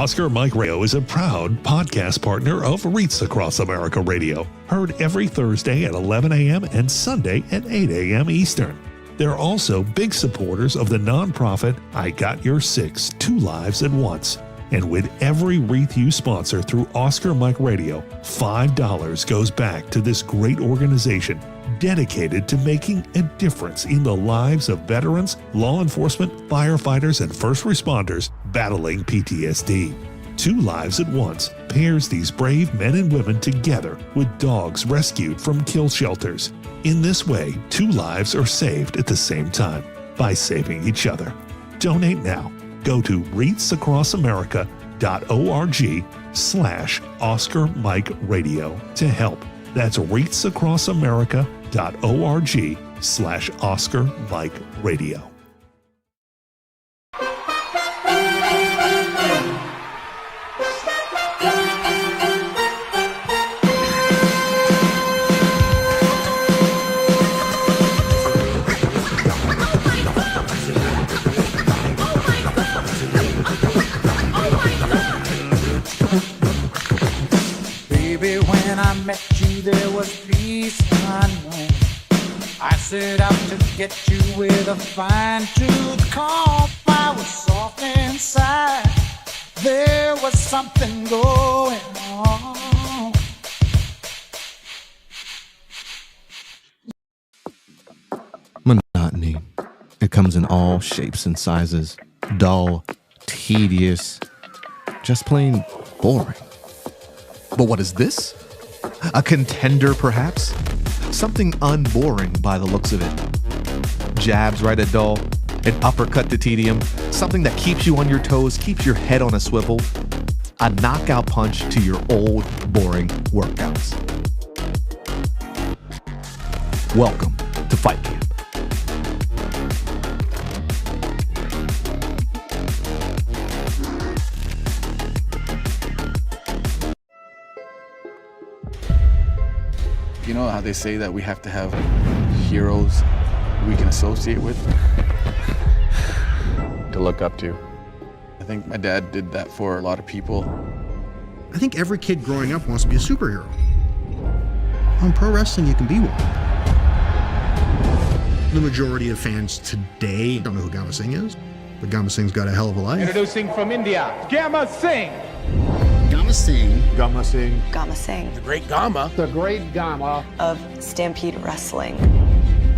Oscar Mike Radio is a proud podcast partner of Wreaths Across America Radio, heard every Thursday at 11 a.m. and Sunday at 8 a.m. Eastern. They're also big supporters of the nonprofit I Got Your Six, Two Lives at Once. And with every wreath you sponsor through Oscar Mike Radio, $5 goes back to this great organization dedicated to making a difference in the lives of veterans, law enforcement, firefighters, and first responders battling PTSD. Two Lives at Once pairs these brave men and women together with dogs rescued from kill shelters. In this way, two lives are saved at the same time by saving each other. Donate now. Go to wreathsacrossamerica.org/Oscar Mike Radio to help. That's wreathsacrossamerica.org/Oscar Mike Radio. When I met you, there was peace unknown. I set out to get you with a fine-tooth comb. I was soft inside. There was something going on. Monotony. It comes in all shapes and sizes. Dull, tedious, just plain boring. But what is this? A contender, perhaps? Something unboring by the looks of it. Jabs right at dull, an uppercut to tedium, something that keeps you on your toes, keeps your head on a swivel, a knockout punch to your old, boring workouts. Welcome to Fight Camp. You know how they say that we have to have heroes we can associate with, to look up to. I think my dad did that for a lot of people. I think every kid growing up wants to be a superhero. On pro wrestling, you can be one. The majority of fans today don't know who Gama Singh is, but Gama Singh's got a hell of a life. Introducing from India, Gama Singh. Gama Singh. Gama Singh. Gama Singh. The Great Gama. The Great Gama. Of Stampede Wrestling.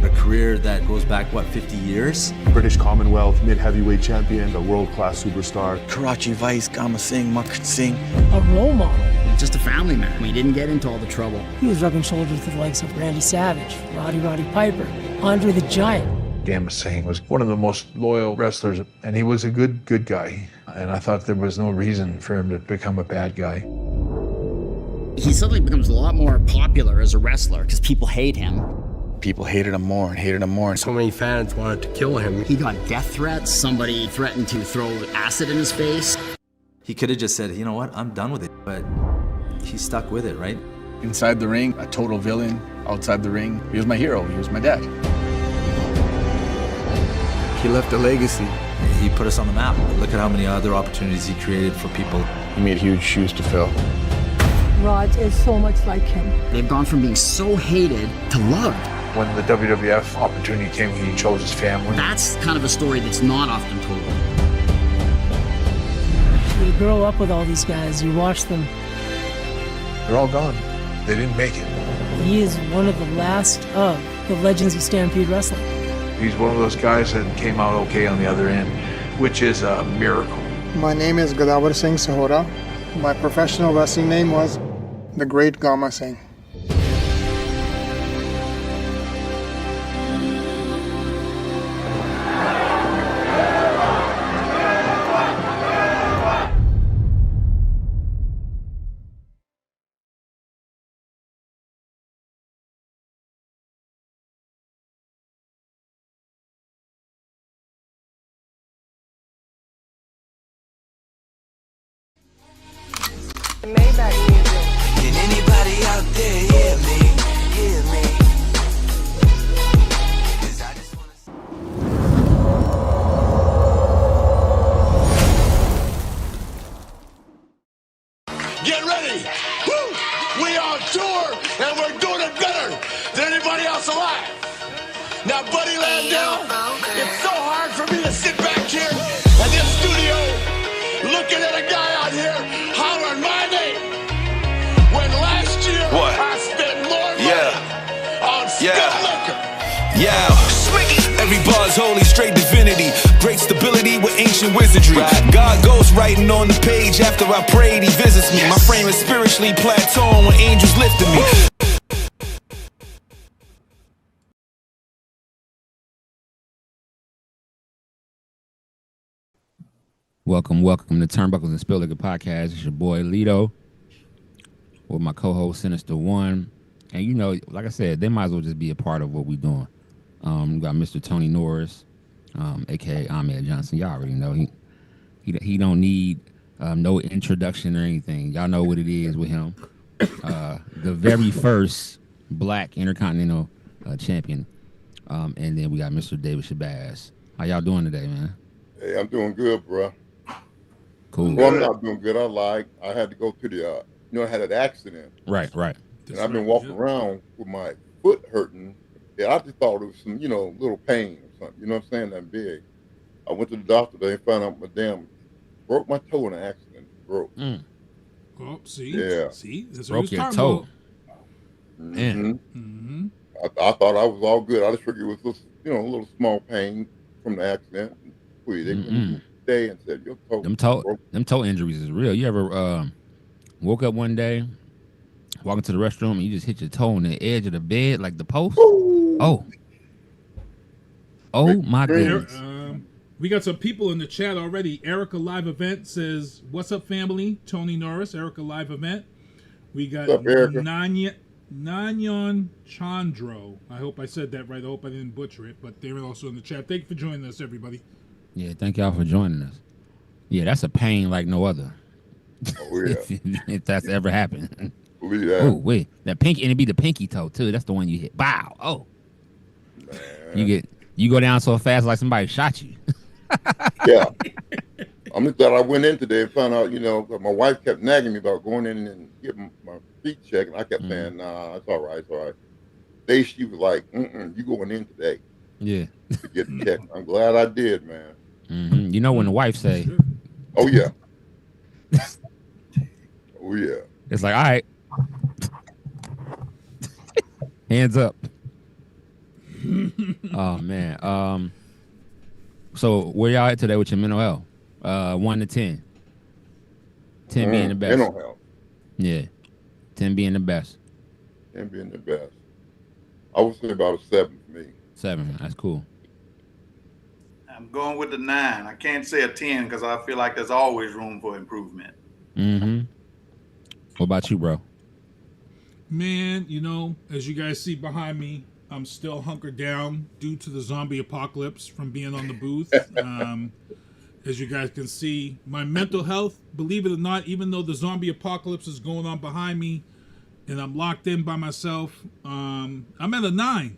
A career that goes back, 50 years? British Commonwealth mid-heavyweight champion, a world-class superstar. Karachi Vice, Gama Singh, Makar Singh. A role model. Just a family man. He didn't get into all the trouble. He was rubbing shoulders with the likes of Randy Savage, Roddy Piper, Andre the Giant. Gama Singh was one of the most loyal wrestlers, and he was a good guy. And I thought there was no reason for him to become a bad guy. He suddenly becomes a lot more popular as a wrestler because people hate him. People hated him more and hated him more. So many fans wanted to kill him. He got death threats. Somebody threatened to throw acid in his face. He could have just said, you know what, I'm done with it. But he stuck with it, right? Inside the ring, a total villain. Outside the ring, he was my hero. He was my dad. He left a legacy. He put us on the map. Look at how many other opportunities he created for people. He made huge shoes to fill. Rod is so much like him. They've gone from being so hated to loved. When the WWF opportunity came, he chose his family. That's kind of a story that's not often told. You grow up with all these guys, you watch them. They're all gone. They didn't make it. He is one of the last of the legends of Stampede Wrestling. He's one of those guys that came out okay on the other end, which is a miracle. My name is Gadawar Singh Sahora. My professional wrestling name was The Great Gama Singh. Maybach music. Can anybody out there hear me? Hear me? 'Cause I just wanna... Now, Buddy Landell, it's so hard for me to sit back here in this studio looking at a guy out here hollering my name when last year I spent more money on Spilt liquor. Yeah, every bar's holy, straight divinity. Great stability with ancient wizardry. God goes writing on the page after I prayed, he visits me. My frame is spiritually plateauing when angels lifted me. Welcome to Turnbuckles and Spilt Liquor Podcast. It's your boy Lito with my co-host Sinista1. And you know, like I said, they might as well just be a part of what we're doing. We got Mr. Tony Norris, aka Ahmed Johnson. Y'all already know he don't need no introduction or anything. Y'all know what it is with him. The very first Black Intercontinental champion. And then we got Mr. David Shabazz. How y'all doing today, man? Hey, I'm doing good, bro. Cool. Well, I'm not doing good. I had to go to the, I had an accident. Right. And I've been walking around with my foot hurting. Yeah, I just thought it was some, little pain or something. You know what I'm saying? That big. I went to the doctor. They found out my broke my toe in an accident. Broke. Oh, see? Yeah. See? That's broke your toe. Mm-hmm. I thought I was all good. I just figured it was just, a little small pain from the accident. They came today and said, your toe. Them toe injuries is real. You ever woke up one day, walk into the restroom, and you just hit your toe on the edge of the bed, like the post? Oh my goodness. We got some people in the chat already. Erica Live Event says, what's up, family? Tony Norris, Erica Live Event. We got Nanyan Chandro. I hope I said that right. I hope I didn't butcher it, but they're also in the chat. Thank you for joining us, everybody. Yeah, thank y'all for joining us. Yeah, that's a pain like no other. Oh, yeah. if that's ever happened. Believe that. Oh, wait. That pinky, and it'd be the pinky toe, too. That's the one you hit. Bow. Oh. Man. You go down so fast like somebody shot you. Yeah. I'm just glad I went in today and found out, my wife kept nagging me about going in and getting my feet checked. And I kept saying, nah, it's all right. They, she was like, you going in today. Yeah. To get checked. I'm glad I did, man. Mm-hmm. You know when the wife say, oh, yeah. Oh, yeah. It's like, all right. Hands up. Oh, man. So where y'all at today with your mental health? 1 to 10. 10 being the best. Mental health. Yeah. 10 being the best. 10 being the best. I would say about a 7 for me. 7. That's cool. I'm going with the 9. I can't say a 10 because I feel like there's always room for improvement. Mm-hmm. What about you, bro? Man, as you guys see behind me, I'm still hunkered down due to the zombie apocalypse from being on the booth. As you guys can see, my mental health, believe it or not, even though the zombie apocalypse is going on behind me and I'm locked in by myself, I'm at a 9.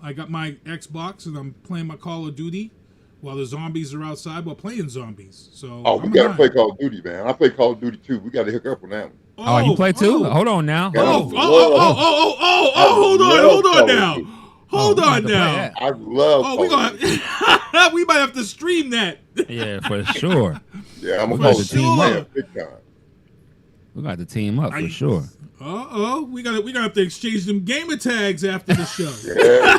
I got my Xbox and I'm playing my Call of Duty while the zombies are outside while playing zombies. So we got to play Call of Duty, man. I play Call of Duty too. We got to hook up on that one. Oh, you play too? Hold on now. Hold on now. I love. We might have to stream that. Yeah, for sure. Yeah, I'm gonna team up big time. We got to team up for sure. We gotta have to exchange them gamer tags after the show. Yeah,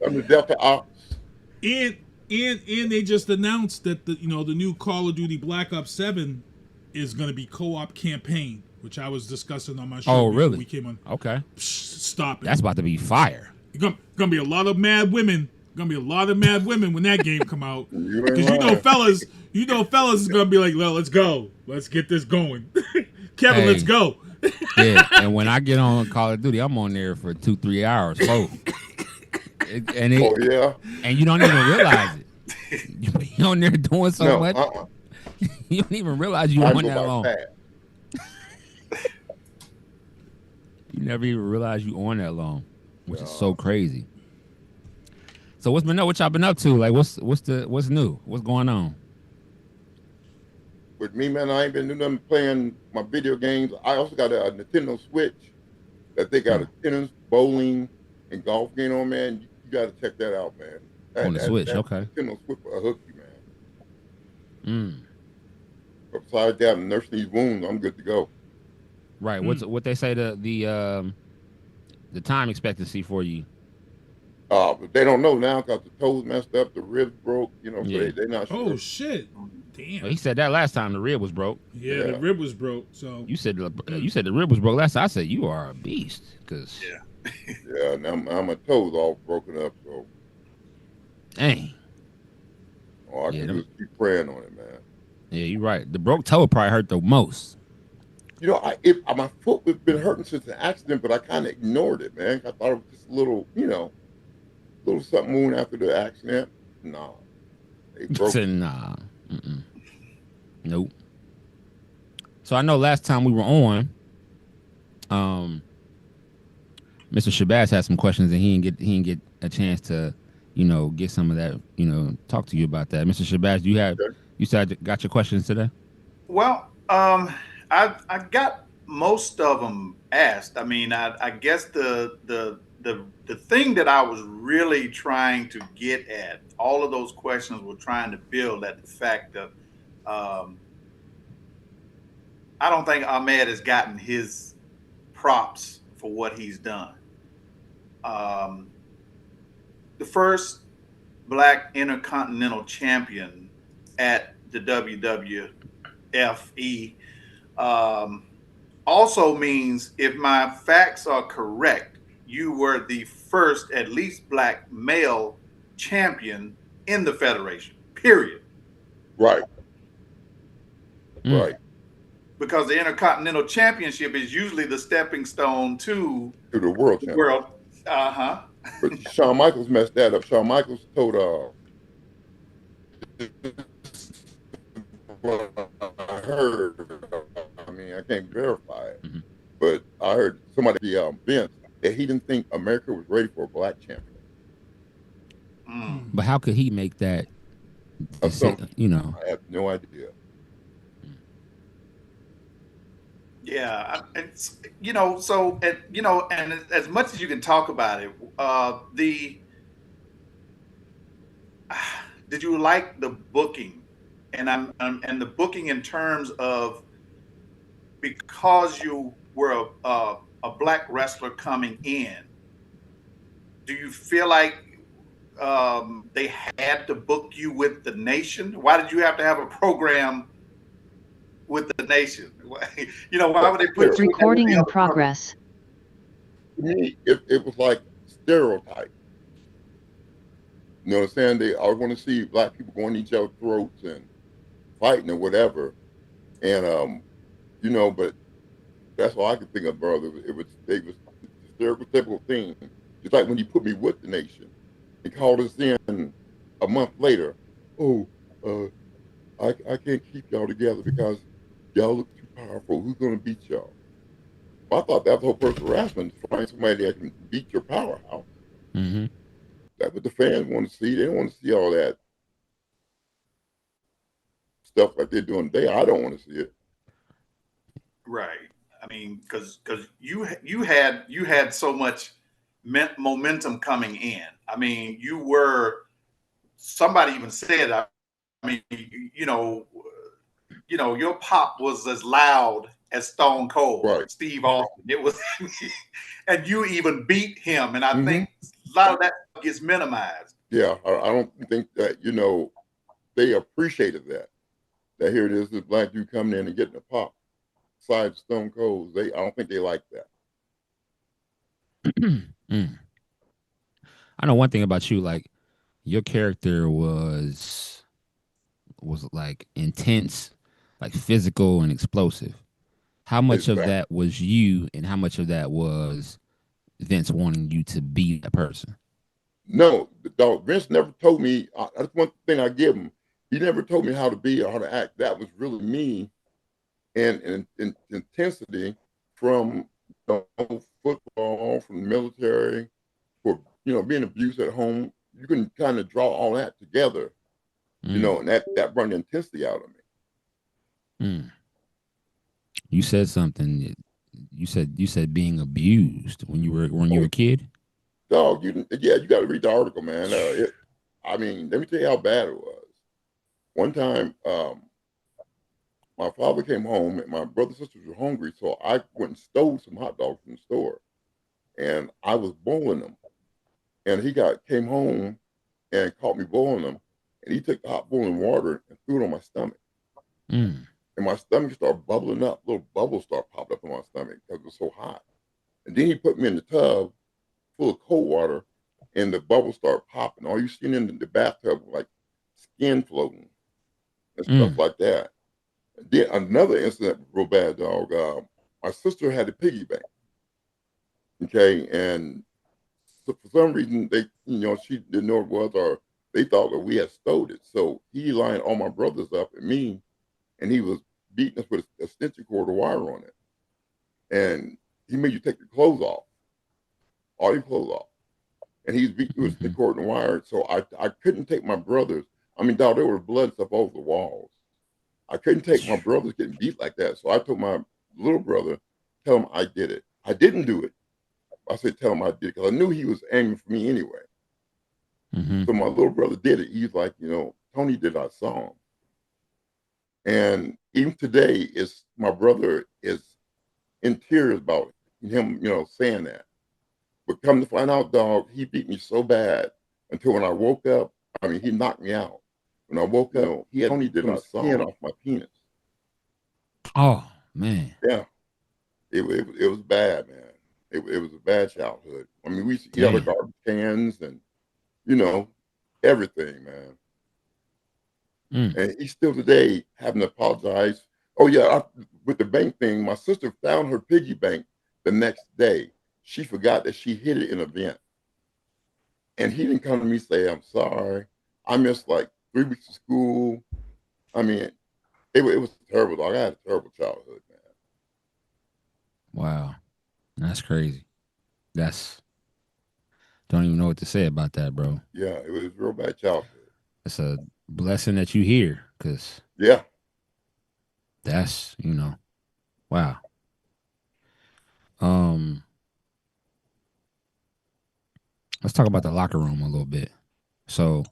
I'm the Delta Ops. And they just announced that the new Call of Duty Black Ops 7 is going to be co-op campaign, which I was discussing on my show. Oh, really? We came on. Okay. Stop it. That's about to be fire. Gonna be a lot of mad women. Gonna be a lot of mad women when that game come out. Because fellas is gonna be like, well, let's go. Let's get this going. Kevin, let's go. Yeah, and when I get on Call of Duty, I'm on there for 2-3 hours, folks. Oh yeah. And you don't even realize it. You be on there doing so much. You don't even realize you're on that long. You never even realize you on that long, which is so crazy. So what y'all been up to? Like what's new? What's going on? With me, man, I ain't been doing nothing playing my video games. I also got a Nintendo Switch that they got a tennis, bowling, and golf game on, man, you got to check that out, man. On the Switch, okay. Nintendo Switch will hook you, man. Mm. But besides that, I'm nursing these wounds. I'm good to go. Right. What they say the time expectancy for you? But they don't know now because the toes messed up, the ribs broke. You know, so they're not sure. Oh shit! Damn. Well, he said that last time the rib was broke. Yeah, the rib was broke. So you said the rib was broke last time. I said you are a beast because yeah. Now my toes all broken up. So dang. All I can do is keep praying on it, man. Yeah, you're right. The broke toe probably hurt the most. You know, my foot has been hurting since the accident, but I kind of ignored it, man. I thought it was just a little, little something wound after the accident. Nah, they broke. Said nah. Nope. So I know last time we were on, Mr. Shabazz had some questions, and he didn't get a chance to, get some of that, talk to you about that. Mr. Shabazz, you said got your questions today? Well, I got most of them asked. I mean, I guess the thing that I was really trying to get at, all of those questions were trying to build at the fact that I don't think Ahmed has gotten his props for what he's done. The first Black Intercontinental Champion at the WWFE also means, if my facts are correct, you were the first at least Black male champion in the Federation, period. Right. Right. Because the Intercontinental Championship is usually the stepping stone to the World Championship. But Shawn Michaels messed that up. Shawn Michaels told what I heard. I mean, I can't verify it, but I heard somebody Vince that he didn't think America was ready for a Black champion. But how could he make that? I have no idea. Yeah, it's so and as much as you can talk about it, did you like the booking, and the booking in terms of, because you were a Black wrestler coming in, do you feel like they had to book you with the Nation? Why did you have to have a program with the Nation? Why would they put you recording in progress? To me, it was like stereotype. You know what I'm saying? They always want to see Black people going each other's throats and fighting or whatever. And but that's all I could think of, brother. It was the stereotypical thing. Just like when you put me with the Nation, they called us in a month later. I can't keep y'all together because y'all look too powerful. Who's gonna beat y'all? Well, I thought that was the whole purpose of wrestling, to find somebody that can beat your powerhouse. Mm-hmm. That's what the fans want to see. They don't want to see all that stuff like they're doing today. I don't want to see it. Right. I mean, because you had so much momentum coming in. I mean, you were, somebody even said, I mean, your pop was as loud as Stone Cold, right. Steve Austin. It was, and you even beat him. And I think a lot of that gets minimized. Yeah, I don't think that, they appreciated that. That here it is, this Black dude coming in and getting a pop. Besides Stone Cold, I don't think they like that. I know one thing about you, like your character was like intense, like physical and explosive. How much of that was you, and how much of that was Vince wanting you to be that person? No, Vince never told me. That's one thing I give him. He never told me how to be or how to act. That was really me, and intensity from football, from the military, for being abused at home. You can kind of draw all that together, and that brought the intensity out of me. You said something. You said being abused when you were a kid. dog, you got to read the article, man. I mean, let me tell you how bad it was. One time, my father came home and my brother and sisters were hungry, so I went and stole some hot dogs from the store, and I was boiling them. And he came home and caught me boiling them, and he took the hot boiling water and threw it on my stomach. Mm. And my stomach started bubbling up. Little bubbles started popping up in my stomach because it was so hot. And then he put me in the tub full of cold water, and the bubbles started popping. All you seen in the bathtub was like skin floating and stuff like that. And then another incident was real bad, dog. My sister had a piggy bank. Okay, and so for some reason they, she didn't know what it was, or they thought that we had stole it. So he lined all my brothers up and me, and he was beating us with a extension cord of wire on it. And he made you take your clothes off, all your clothes off. And he's beating you with the cord and wire. So I couldn't take my brothers. I mean, dog, there was blood stuff over the walls. I couldn't take my brothers getting beat like that. So I told my little brother, tell him I did it. I didn't do it. I said, tell him I did it, because I knew he was aiming for me anyway. So my little brother did it. He's like, Tony did, I saw him. And even today, my brother is in tears about him, saying that. But come to find out, dog, he beat me so bad until when I woke up, I mean, he knocked me out. When I woke up, he had Tony did my skin off my penis. Oh, man. Yeah. It was bad, man. It was a bad childhood. I mean, we used to eat out of garbage cans and, everything, man. And he's still today having to apologize. Oh, yeah, with the bank thing, my sister found her piggy bank the next day. She forgot that she hid it in a vent. And he didn't come to me and say, I'm sorry. I missed like 3 weeks of school. I mean, it was terrible, dog. I had a terrible childhood, man. Wow. That's crazy. Don't even know what to say about that, bro. Yeah, it was a real bad childhood. It's a blessing that you here, because that's, wow. Let's talk about the locker room a little bit. So,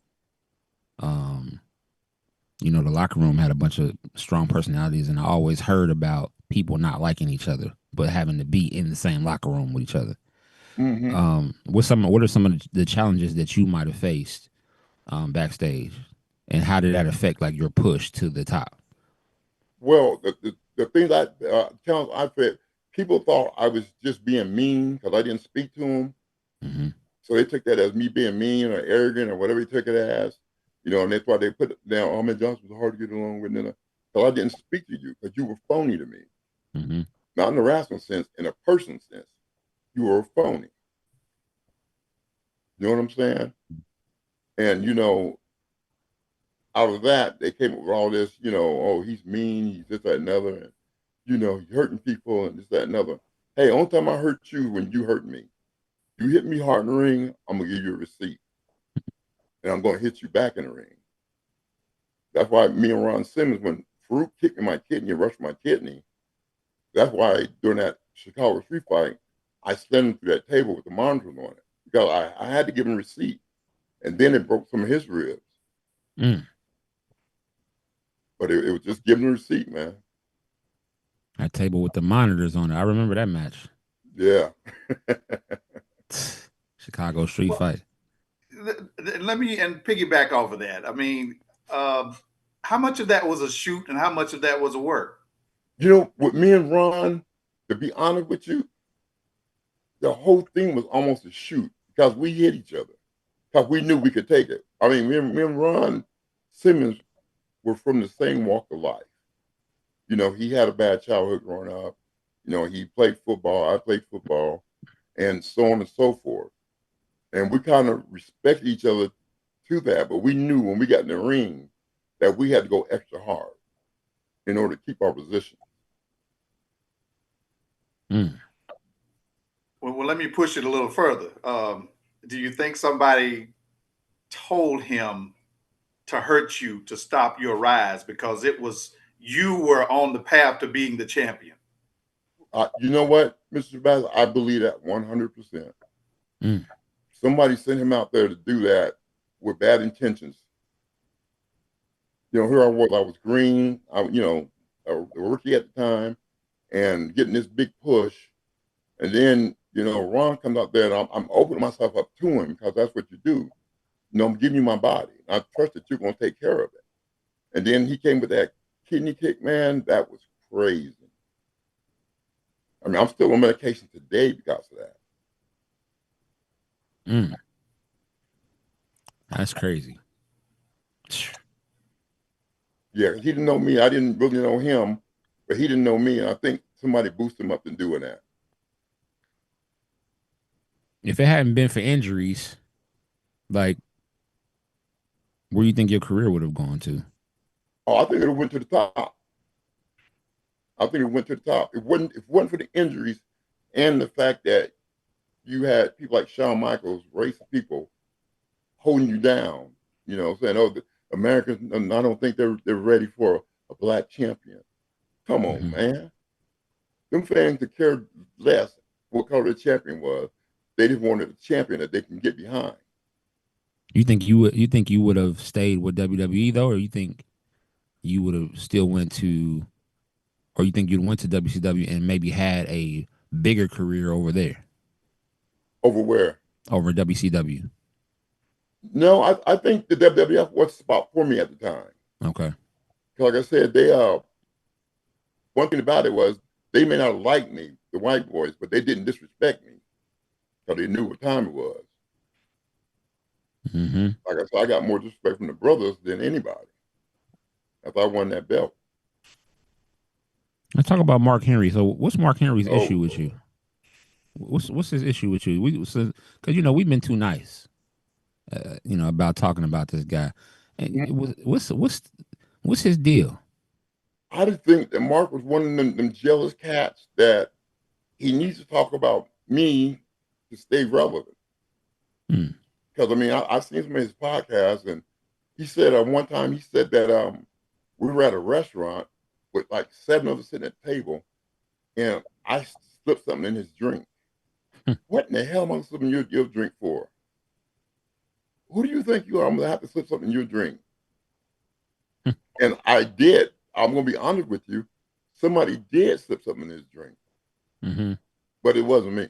the locker room had a bunch of strong personalities, and I always heard about people not liking each other, but having to be in the same locker room with each other. What are some of the challenges that you might have faced backstage, and how did that affect like your push to the top? Well, the thing that challenge I faced, people thought I was just being mean because I didn't speak to them. So they took that as me being mean or arrogant or whatever they took it as, and that's why they put it down. Ahmed Johnson was hard to get along with. So I didn't speak to you because you were phony to me. Not in a harassment sense, in a person sense. You were phony. You know what I'm saying? And, out of that, they came up with all this, oh, he's mean, he's this, that, and other, and, he's hurting people and this, that, and other. Hey, only time I hurt you when you hurt me. You hit me hard in the ring, I'm going to give you a receipt. And I'm going to hit you back in the ring. That's why me and Ron Simmons, when Farouk kicked me my kidney and rushed my kidney, that's why during that Chicago street fight, I slammed him through that table with the monitors on it. Because I had to give him a receipt. And then it broke some of his ribs. But it was just giving a receipt, man. That table with the monitors on it. I remember that match. Yeah. Chicago street fight. Let me piggyback off of that. I mean, how much of that was a shoot and how much of that was a work? With me and Ron, to be honest with you, the whole thing was almost a shoot because we hit each other because we knew we could take it. I mean, me and Ron Simmons were from the same walk of life. He had a bad childhood growing up. He played football. I played football, and so on and so forth. And we kind of respected each other to that, but we knew when we got in the ring that we had to go extra hard in order to keep our position. Well, let me push it a little further. Do you think somebody told him to hurt you to stop your rise because you were on the path to being the champion? You know what, Mr. Shabazz? I believe that 100%. somebody sent him out there to do that with bad intentions. You know, here I was green, a rookie at the time, and getting this big push. And then, you know, Ron comes out there, and I'm opening myself up to him because that's what you do. You know, I'm giving you my body. I trust that you're going to take care of it. And then he came with that kidney kick, man. That was crazy. I mean, I'm still on medication today because of that. That's crazy. Yeah, he didn't know me. I didn't really know him, but he didn't know me. And I think somebody boosted him up in doing that. If it hadn't been for injuries, like, where do you think your career would have gone to? Oh, I think it went to the top. If it wasn't for the injuries and the fact that you had people like Shawn Michaels, race people, holding you down, you know, saying, "Oh, the Americans, I don't think they're ready for a black champion." Come on, man. Them fans could care less what color the champion was. They just wanted a champion that they can get behind. You think you would have stayed with WWE though, or you think you would have still went to, or you think you'd went to WCW and maybe had a bigger career over there? Over where? Over WCW. No, I think the WWF was the spot for me at the time. Okay. Like I said, they one thing about it was they may not like me, the white boys, but they didn't disrespect me because they knew what time it was. Like I said, I got more respect from the brothers than anybody after I won that belt. Let's talk about Mark Henry. So, what's Mark Henry's issue with you? What's his issue with you? Because you know we've been too nice, you know, about talking about this guy. And what's his deal? I just think that Mark was one of them jealous cats that he needs to talk about me to stay relevant. Because I mean, I've seen some of his podcasts, and he said one time he said that we were at a restaurant with like 7 of us sitting at the table, and I slipped something in his drink. What in the hell am I slipping your drink for? Who do you think you are? I'm gonna have to slip something in your drink. And I did. I'm gonna be honest with you. Somebody did slip something in his drink, but it wasn't me.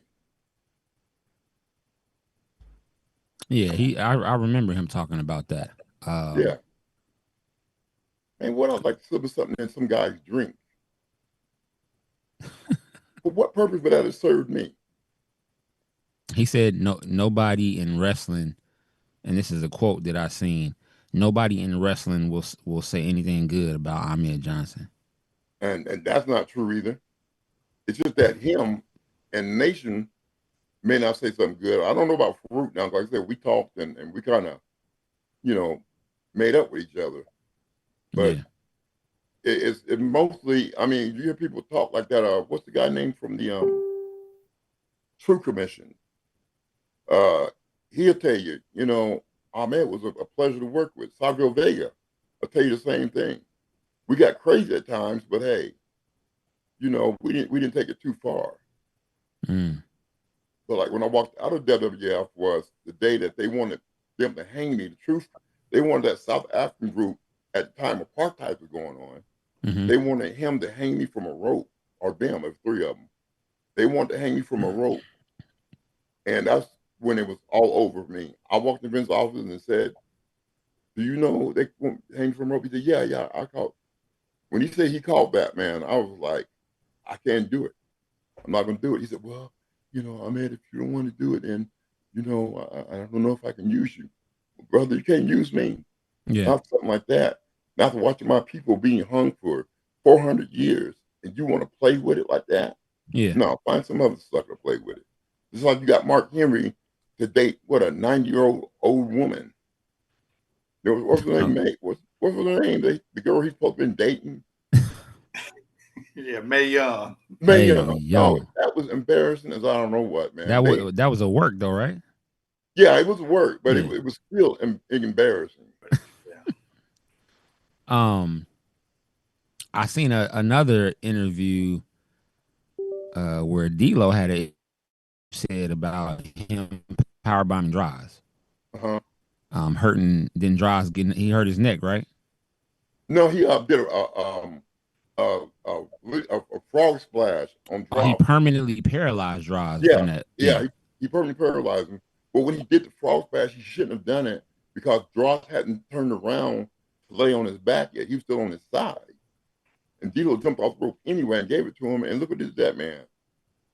Yeah, I remember him talking about that. Yeah. Man, what else like slipping something in some guy's drink? For what purpose would that have served me? He said nobody in wrestling, and this is a quote that I seen, nobody in wrestling will say anything good about Ahmed Johnson. And that's not true either. It's just that him and Nation may not say something good. I don't know about Farouk now. Like I said, we talked and we kind of, you know, made up with each other. But it's mostly, I mean, you hear people talk like that. What's the guy named from the True Commission? He'll tell you, you know, Ahmed was a pleasure to work with. Savio Vega will tell you the same thing. We got crazy at times, but hey, you know, we didn't take it too far. But like when I walked out of WWF was the day that they wanted them to hang me. The truth, they wanted that South African group at the time apartheid was going on. They wanted him to hang me from a rope, or them, there's 3 of them. They wanted to hang me from a rope. And that's when it was all over me. I walked in Vince's office and said, "Do you know they want to hang me from a rope?" He said, yeah, I called. When he said he called that, man, I was like, I can't do it. I'm not going to do it. He said, "Well, you know, Ahmed, if you don't want to do it, then, you know, I don't know if I can use you." Brother, you can't use me. Yeah. Not something like that. Not watching my people being hung for 400 years, and you want to play with it like that? Yeah. No, find some other sucker to play with it. It's like you got Mark Henry to date, what, a 90-year-old woman. What's her name? What's her name? The girl he's supposed to be dating? Yeah, Mae Young. Mae Young. Oh, that was embarrassing as I don't know what, man. That was a work though, right? Yeah, it was a work, but it was still embarrassing. I seen another interview where D-Lo had said about him power bombing Droz. Uh-huh. Hurting. Then Droz he hurt his neck, right? No, he did a frog splash on Oh, he Droz. permanently paralyzed Droz Yeah, from that. yeah, he permanently paralyzed him. But when he did the frog splash, he shouldn't have done it because Droz hadn't turned around to lay on his back yet. He was still on his side. And Tito jumped off the rope anyway and gave it to him. And look what it did to that man.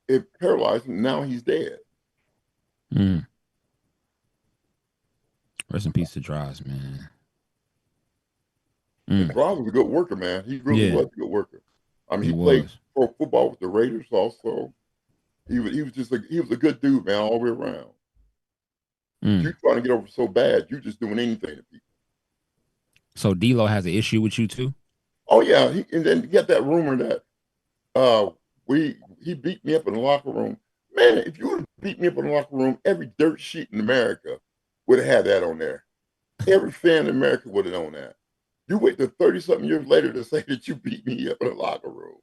It paralyzed him. Now he's dead. Rest in peace to Droz, man. And Droz was a good worker, man. He really was a good worker. I mean, he played pro football with the Raiders also. He was a good dude, man, all the way around. You're trying to get over so bad, you're just doing anything to people. So D-Lo has an issue with you too? Oh yeah, and then you get that rumor that he beat me up in the locker room. Man, if you would have beat me up in the locker room, every dirt sheet in America would have had that on there. Every fan in America would have known that. You wait till 30-something years later to say that you beat me up in the locker room.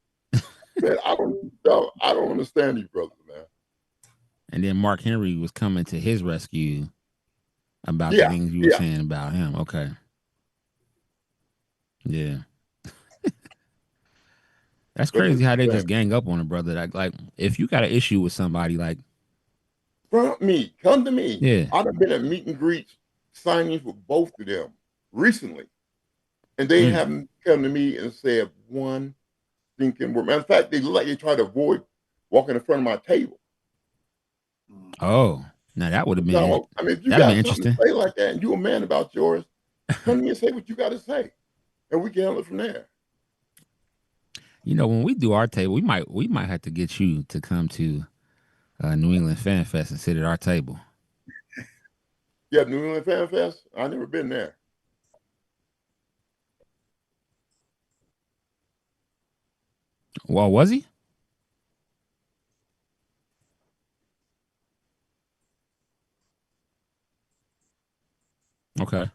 Man, I don't understand you brothers, man. And then Mark Henry was coming to his rescue about the things you were saying about him. Okay. Yeah. That's crazy how they just gang up on a brother. Like if you got an issue with somebody, like come to me. Yeah. I've been at meet and greets signings with both of them recently. And they haven't come to me and said one thinking word. Matter of fact, they look like they try to avoid walking in front of my table. Oh, now that would have been. No, I mean, if you got something to say like that, and you're a man about yours, come to me and say what you got to say, and we can handle it from there. You know, when we do our table, we might have to get you to come to New England Fan Fest and sit at our table. Yeah, New England Fan Fest. I've never been there. Well, was he? Okay.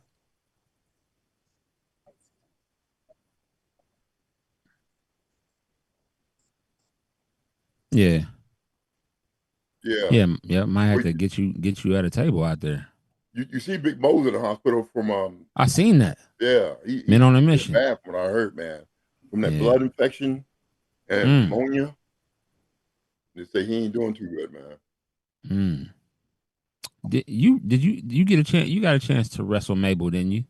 Yeah. Yeah. Might have to get you at a table out there. You see Big Mo's in the hospital from I seen that. Yeah, Men on a mission. Bad from what I heard, man, from that blood infection and pneumonia. They say he ain't doing too good, man. Did you get a chance? You got a chance to wrestle Mabel, didn't you?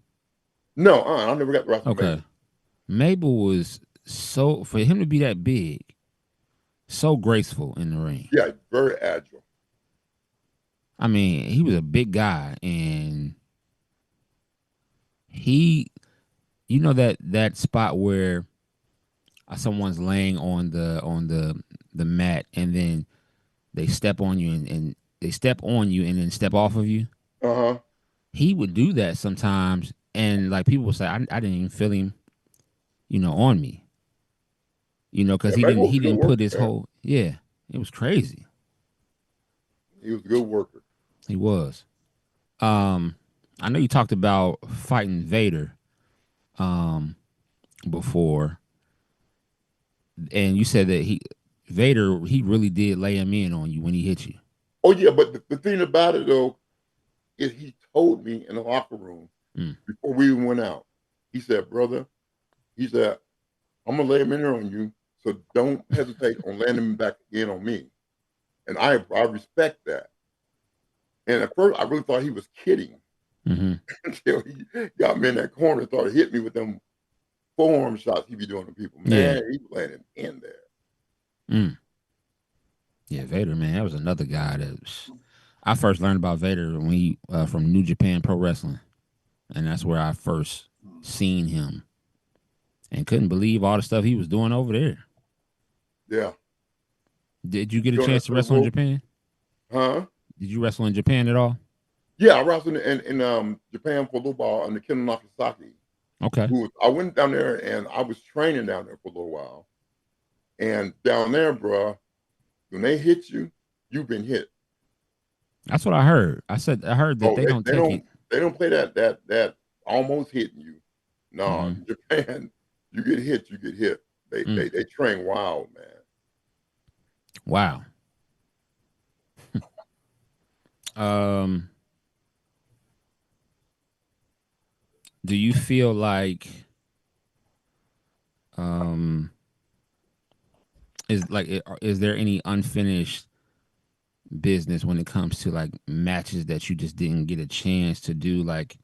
No, I never got to wrestle Mabel. Mabel was for him to be that big, so graceful in the ring. Yeah, very agile. I mean, he was a big guy, and you know that spot where someone's laying on the mat, and then they step on you, and they step on you, and then step off of you. He would do that sometimes, and like people would say, I didn't even feel him, on me. Because he didn't put his whole. Yeah, it was crazy. He was a good worker. He was. I know you talked about fighting Vader before, and you said that Vader really did lay him in on you when he hit you. Oh yeah, but the thing about it though is he told me in the locker room before we even went out. He said, "Brother," he said, "I'm gonna lay him in there on you, so don't hesitate on landing him back again on me." And I respect that. And at first, I really thought he was kidding until he got me in that corner and started hitting me with them forearm shots he be doing to people. Man, he was landing in there. Yeah, Vader, man, that was another guy I first learned about Vader when he from New Japan Pro Wrestling, and that's where I first seen him, and couldn't believe all the stuff he was doing over there. Yeah. Did you get a chance to wrestle in Japan? Huh? Did you wrestle in Japan at all? Yeah, I wrestled in Japan for a little while under Ken Nakasaki. Okay. I went down there and I was training down there for a little while. And down there, bro, when they hit you, you've been hit. That's what I heard. I heard that they don't play that almost hitting you. No, in Japan, you get hit, you get hit. They train wild, man. Wow. Do you feel like um is there any unfinished business when it comes to like matches that you just didn't get a chance to do, like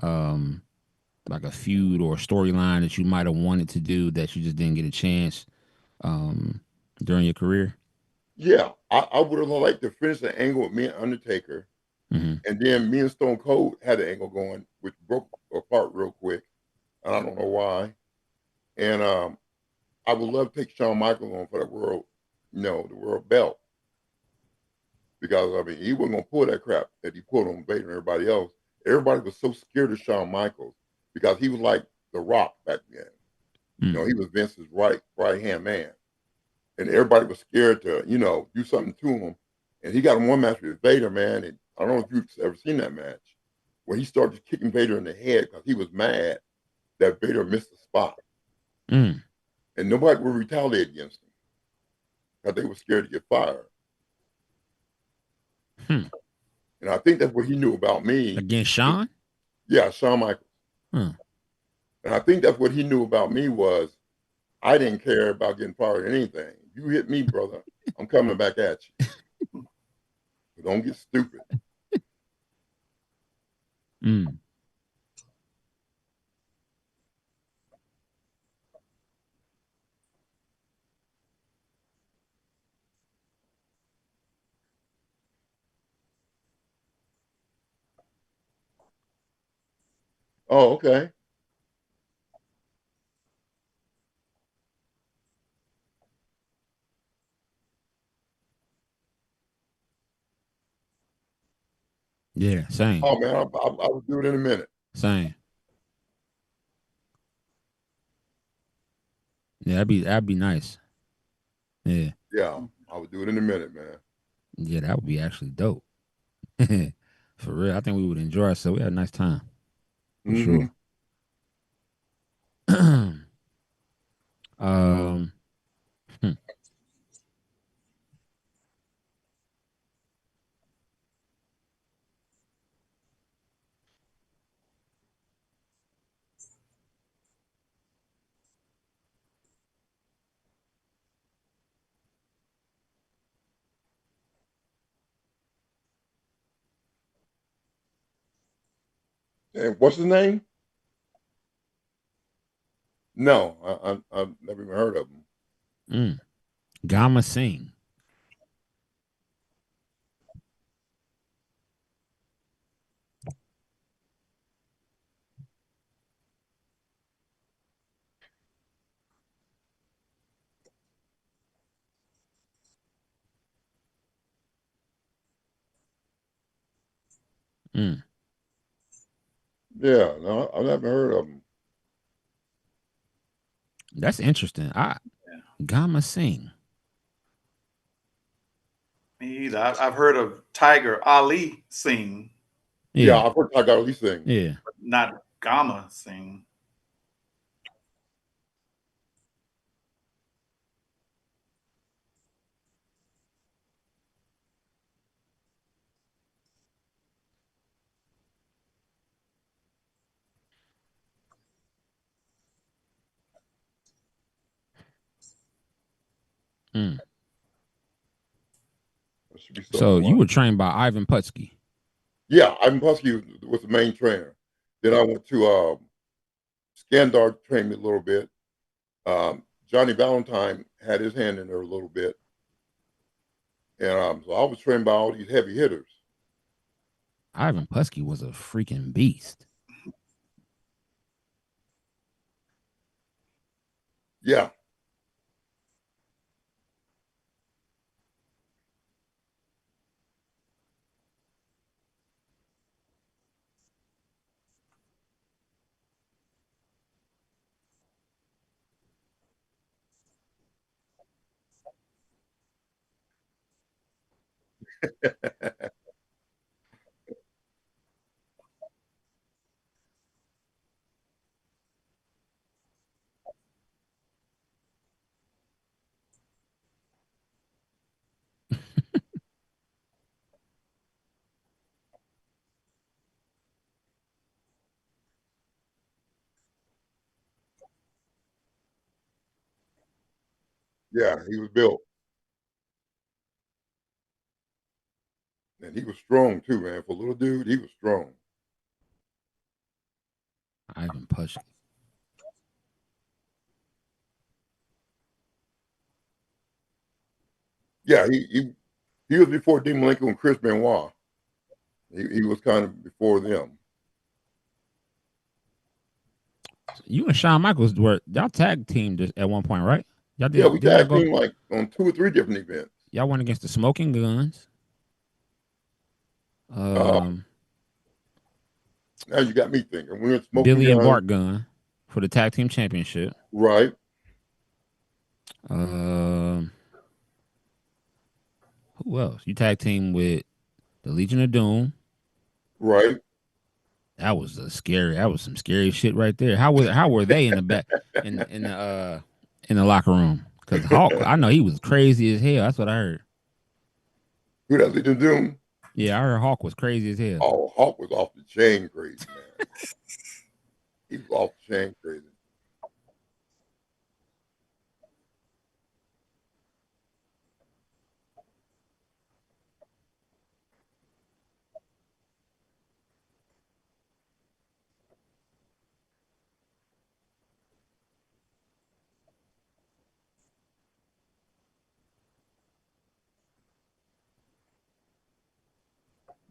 a feud or a storyline that you might have wanted to do that you just didn't get a chance during your career? Yeah, I would have liked to finish the angle with me and Undertaker, Mm-hmm. and then me and Stone Cold had an angle going, which broke apart real quick, and I don't know why. And I would love to take Shawn Michaels on for the world, the world belt, because I mean he wasn't gonna pull that crap that he pulled on Vader and everybody else. Everybody was so scared of Shawn Michaels because he was like The Rock back then. Mm. He was Vince's right hand man, and everybody was scared to do something to him. And he got in one match with Vader, man. And I don't know if you've ever seen that match when he started kicking Vader in the head because he was mad that Vader missed the spot. Mm. And nobody would retaliate against him because they were scared to get fired. Hmm. And I think that's what he knew about me. Against Shawn? Yeah, Shawn Michaels. Hmm. And I think that's what he knew about me was I didn't care about getting fired or anything. You hit me, brother, I'm coming back at you. Don't get stupid. Mm. Oh, okay. Yeah, same. Oh man, I will do it in a minute. Same. Yeah, that'd be nice. Yeah. Yeah, I would do it in a minute, man. Yeah, that would be actually dope. For real. I think we would enjoy ourselves. We had a nice time. For sure. um hmm. And what's his name? No, I've never even heard of him. Gama Singh. Mm. Yeah, no, I've never heard of him. That's interesting. Gama Singh. Me either. I've heard of Tiger Ali Singh. Yeah, I've heard Tiger Ali sing. Yeah. But not Gama Singh. Mm. So something you were trained by Ivan Putski. Yeah, Ivan Putski was the main trainer. Then I went to Skandar trained me a little bit. Johnny Valentine had his hand in there a little bit. And so I was trained by all these heavy hitters. Ivan Putski was a freaking beast. Yeah. Yeah, he was built. And he was strong too, man. For a little dude, he was strong. Ivan Pushkin. Yeah, he was before Dean Malenko and Chris Benoit. He was kind of before them. You and Shawn Michaels were y'all tag teamed at one point, right? Y'all did. Yeah, we tag teamed like on 2 or 3 different events. Y'all went against the Smoking Guns. Now you got me thinking. We went Smoking Billy and Guns. Bart Gunn for the tag team championship. Right. Who else? You tag team with the Legion of Doom. Right. That was some scary shit right there. How were they in the back in the locker room? Because Hawk, I know he was crazy as hell. That's what I heard. Who that Legion of Doom? Yeah, I heard Hawk was crazy as hell. Oh, Hawk was off the chain crazy, man. He was off the chain crazy.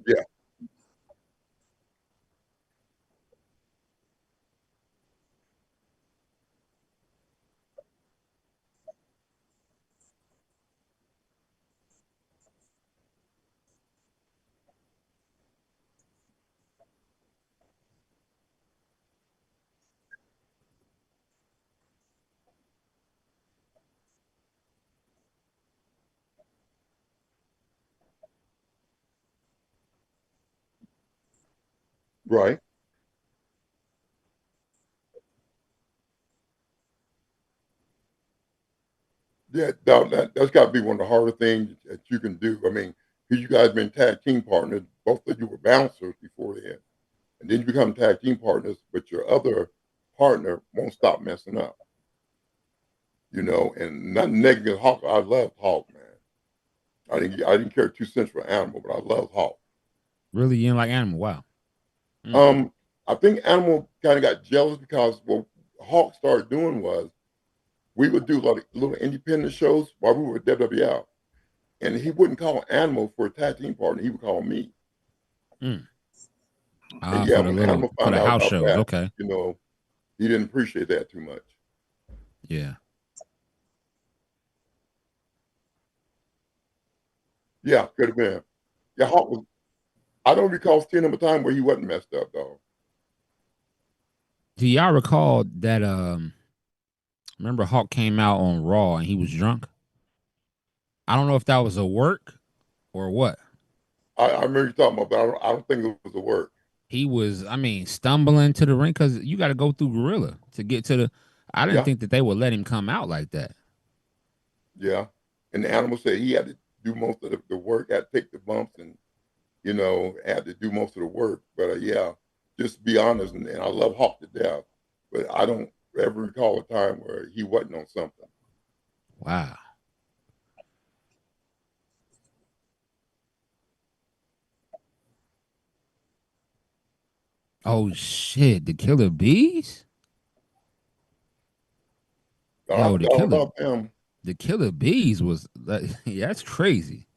Yeah. Right. Yeah, that's got to be one of the harder things that you can do. I mean, because you guys been tag team partners, both of you were bouncers before then, and then you become tag team partners, but your other partner won't stop messing up. You know, and not negative Hawk. I loved Hawk, man. I didn't care 2 cents for Animal, but I loved Hawk. Really, you didn't like Animal? Wow. I think Animal kind of got jealous because what Hawk started doing was we would do like little independent shows while we were at WWL, and he wouldn't call Animal for a tag team partner. He would call me. And yeah, for the when little Animal for found the out house about shows, that, okay. you know, he didn't appreciate that too much. Yeah. Yeah, could have been. Yeah, Hawk was. I don't recall seeing him a time where he wasn't messed up though. Do y'all recall that? Remember Hawk came out on Raw and he was drunk. I don't know if that was a work or what. I remember you talking about, but I don't think it was a work. He was, I mean, stumbling to the ring because you got to go through Gorilla to get to the. I didn't think that they would let him come out like that. Yeah, and the Animal said he had to do most of the work, had to take the bumps, and you know, had to do most of the work. But yeah, just to be honest, and I love Hawk to death, but I don't ever recall a time where he wasn't on something. Wow. Oh shit! The Killer Bees. Yo, the Killer Bees was yeah, that's crazy.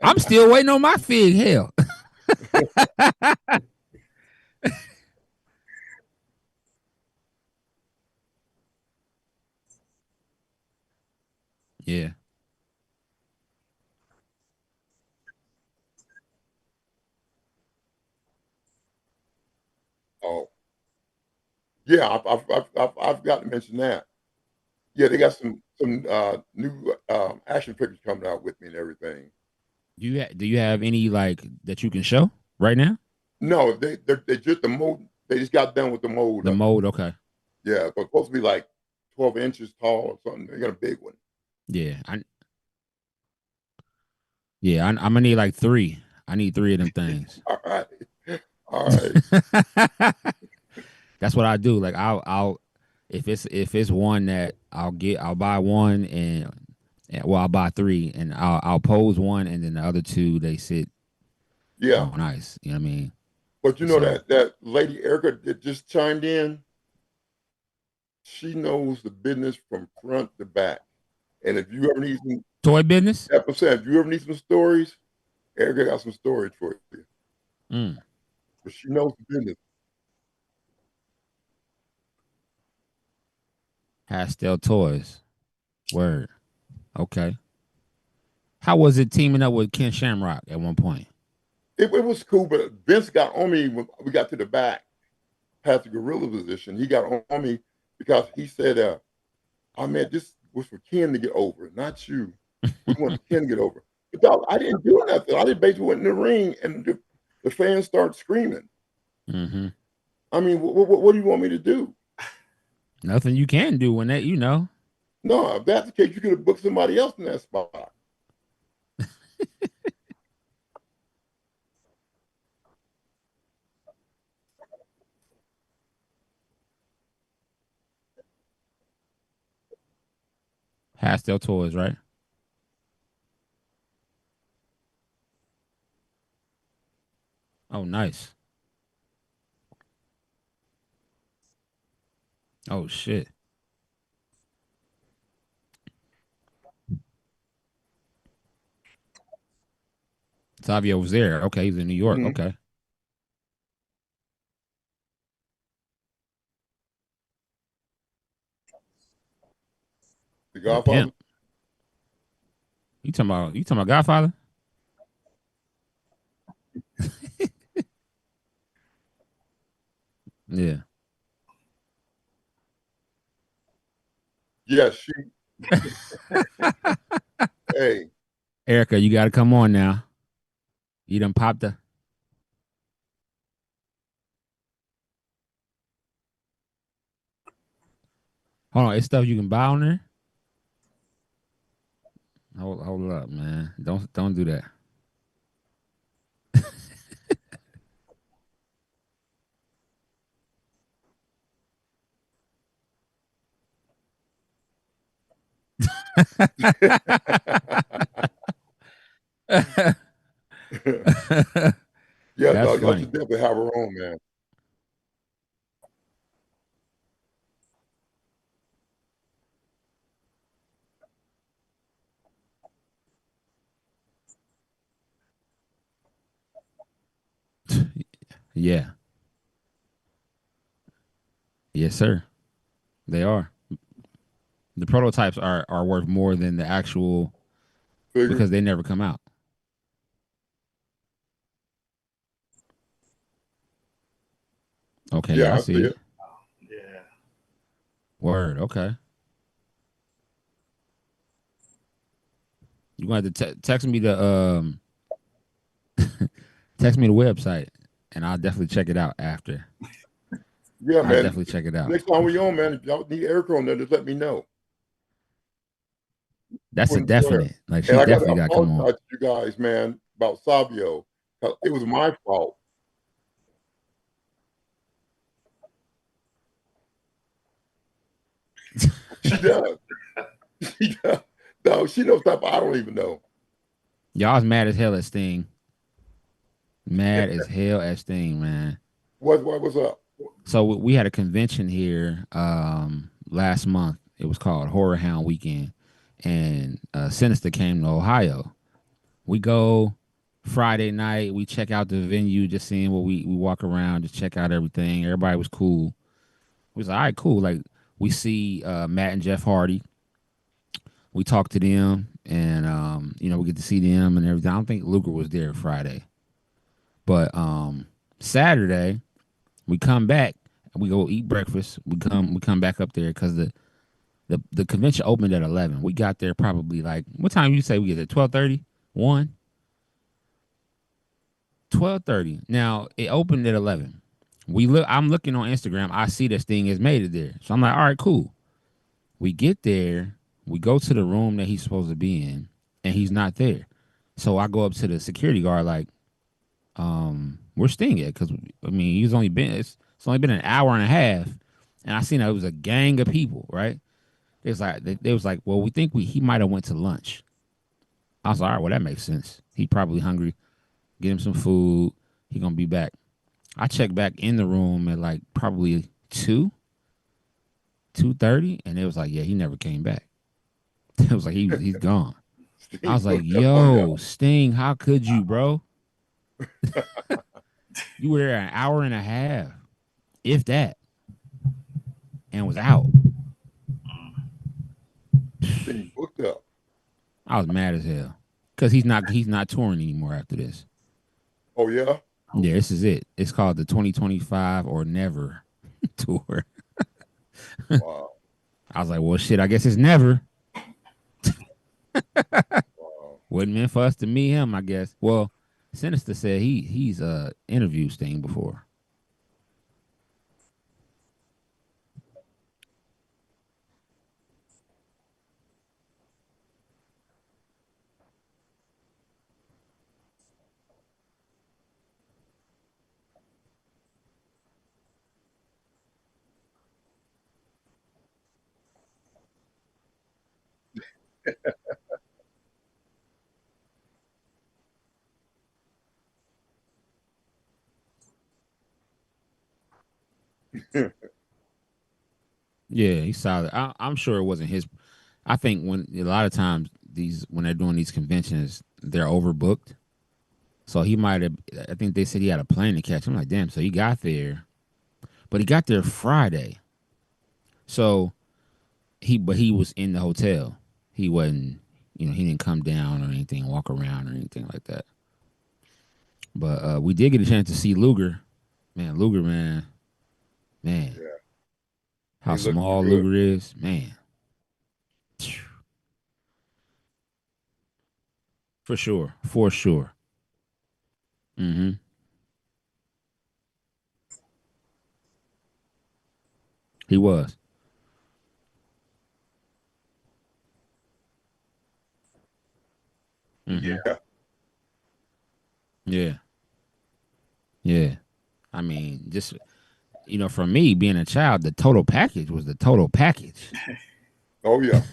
I'm still waiting on my fig. Hell. Yeah. Oh. Yeah, I've got to mention that. Yeah, they got some new action figures coming out with me and everything. Do you have any like that you can show right now? No, they just the mold. They just got done with the mold. The mold, okay. Yeah, but supposed to be like 12 inches tall or something. They got a big one. Yeah, I'm gonna need like 3. I need 3 of them things. All right. That's what I do. Like I'll if it's one that I'll buy one and well I'll buy three and I'll pose one and then the other two they sit on ice. You know what I mean? But you know that lady Erica that just chimed in, she knows the business from front to back. And if you ever need some toy business, if you ever need some stories, Erica got some stories for you. But she knows the business. Pastel Toys. Word. Okay. How was it teaming up with Ken Shamrock at one point? It was cool, but Vince got on me when we got to the back, past the gorilla position. He got on me because he said, "I mean, this was for Ken to get over, not you. We want Ken to get over." But dog, I didn't do nothing. I just basically went in the ring, and the fans started screaming. Mm-hmm. I mean, what do you want me to do? Nothing you can do when that, you know. No, if that's the case, you could have booked somebody else in that spot. Pastel Toys, right? Oh, nice. Oh, shit. Savio was there. Okay, he's in New York. Mm-hmm. Okay. The Godfather? Pimp. You talking about Godfather? Yeah. Yes, she. Hey. Erica, you got to come on now. You done popped the. Hold on, it's stuff you can buy on there. Hold up, man. Don't do that. Yeah, that's dog, funny. should definitely have her own, man. Yeah. Yes, sir. They are. The prototypes are worth more than the actual because they never come out. Okay, yeah, I see it. Yeah. Word. Okay. You want to text me the text me the website, and I'll definitely check it out after. Yeah, I'll man. definitely check it out. Next time we on, man, if y'all need Erica on there, just let me know. That's a definite. Like she definitely got to come on. To you guys, man, about Savio. It was my fault. She does. She does. No, she knows stuff I don't even know. Y'all's mad as hell at Sting. Mad as hell at Sting, man. What's up? So we had a convention here last month. It was called Horror Hound Weekend, and Sinister came to Ohio. We go Friday night. We check out the venue, just seeing what we walk around, just check out everything. Everybody was cool. We was like, all right, cool. Like we see Matt and Jeff Hardy. We talk to them, and we get to see them and everything. I don't think Luger was there Friday, but Saturday we come back and we go eat breakfast. We come back up there because the convention opened at 11. We got there probably like what time you say we get there? 12:30, 1, 12:30. Now it opened at 11. I'm looking on Instagram. I see this thing has made it there, so I'm like, all right, cool. We get there. We go to the room that he's supposed to be in, and he's not there. So I go up to the security guard like, where's Sting at? Because I mean, it's only been an hour and a half, and I seen that it was a gang of people, right? They was like, well, we think he might have went to lunch. I was like, all right, well, that makes sense. He probably hungry. Get him some food. He gonna be back. I checked back in the room at like probably 2:30, and it was like, yeah, he never came back. It was like he's gone. I was like, yo, Sting, how could you, bro? You were there an hour and a half, if that, and was out. Sting booked up. I was mad as hell because he's not touring anymore after this. Oh yeah. Yeah, this is it. It's called the 2025 or Never tour. Wow. I was like, well, shit, I guess it's never. Wow. Wasn't meant for us to meet him, I guess. Well, Sinister said he's interviewed Sting before. Yeah, he's solid. I'm sure it wasn't his. I think when a lot of times when they're doing these conventions, they're overbooked. So he might have. I think they said he had a plane to catch. I'm like, damn. So he got there, but he got there Friday. So he was in the hotel. He wasn't. He didn't come down or anything, walk around or anything like that. But we did get a chance to see Luger. Luger, man. Yeah. How small Luger is, man. For sure. Mm-hmm. He was. Mm-hmm. Yeah. I mean, just for me being a child, the total package was the total package. Oh yeah.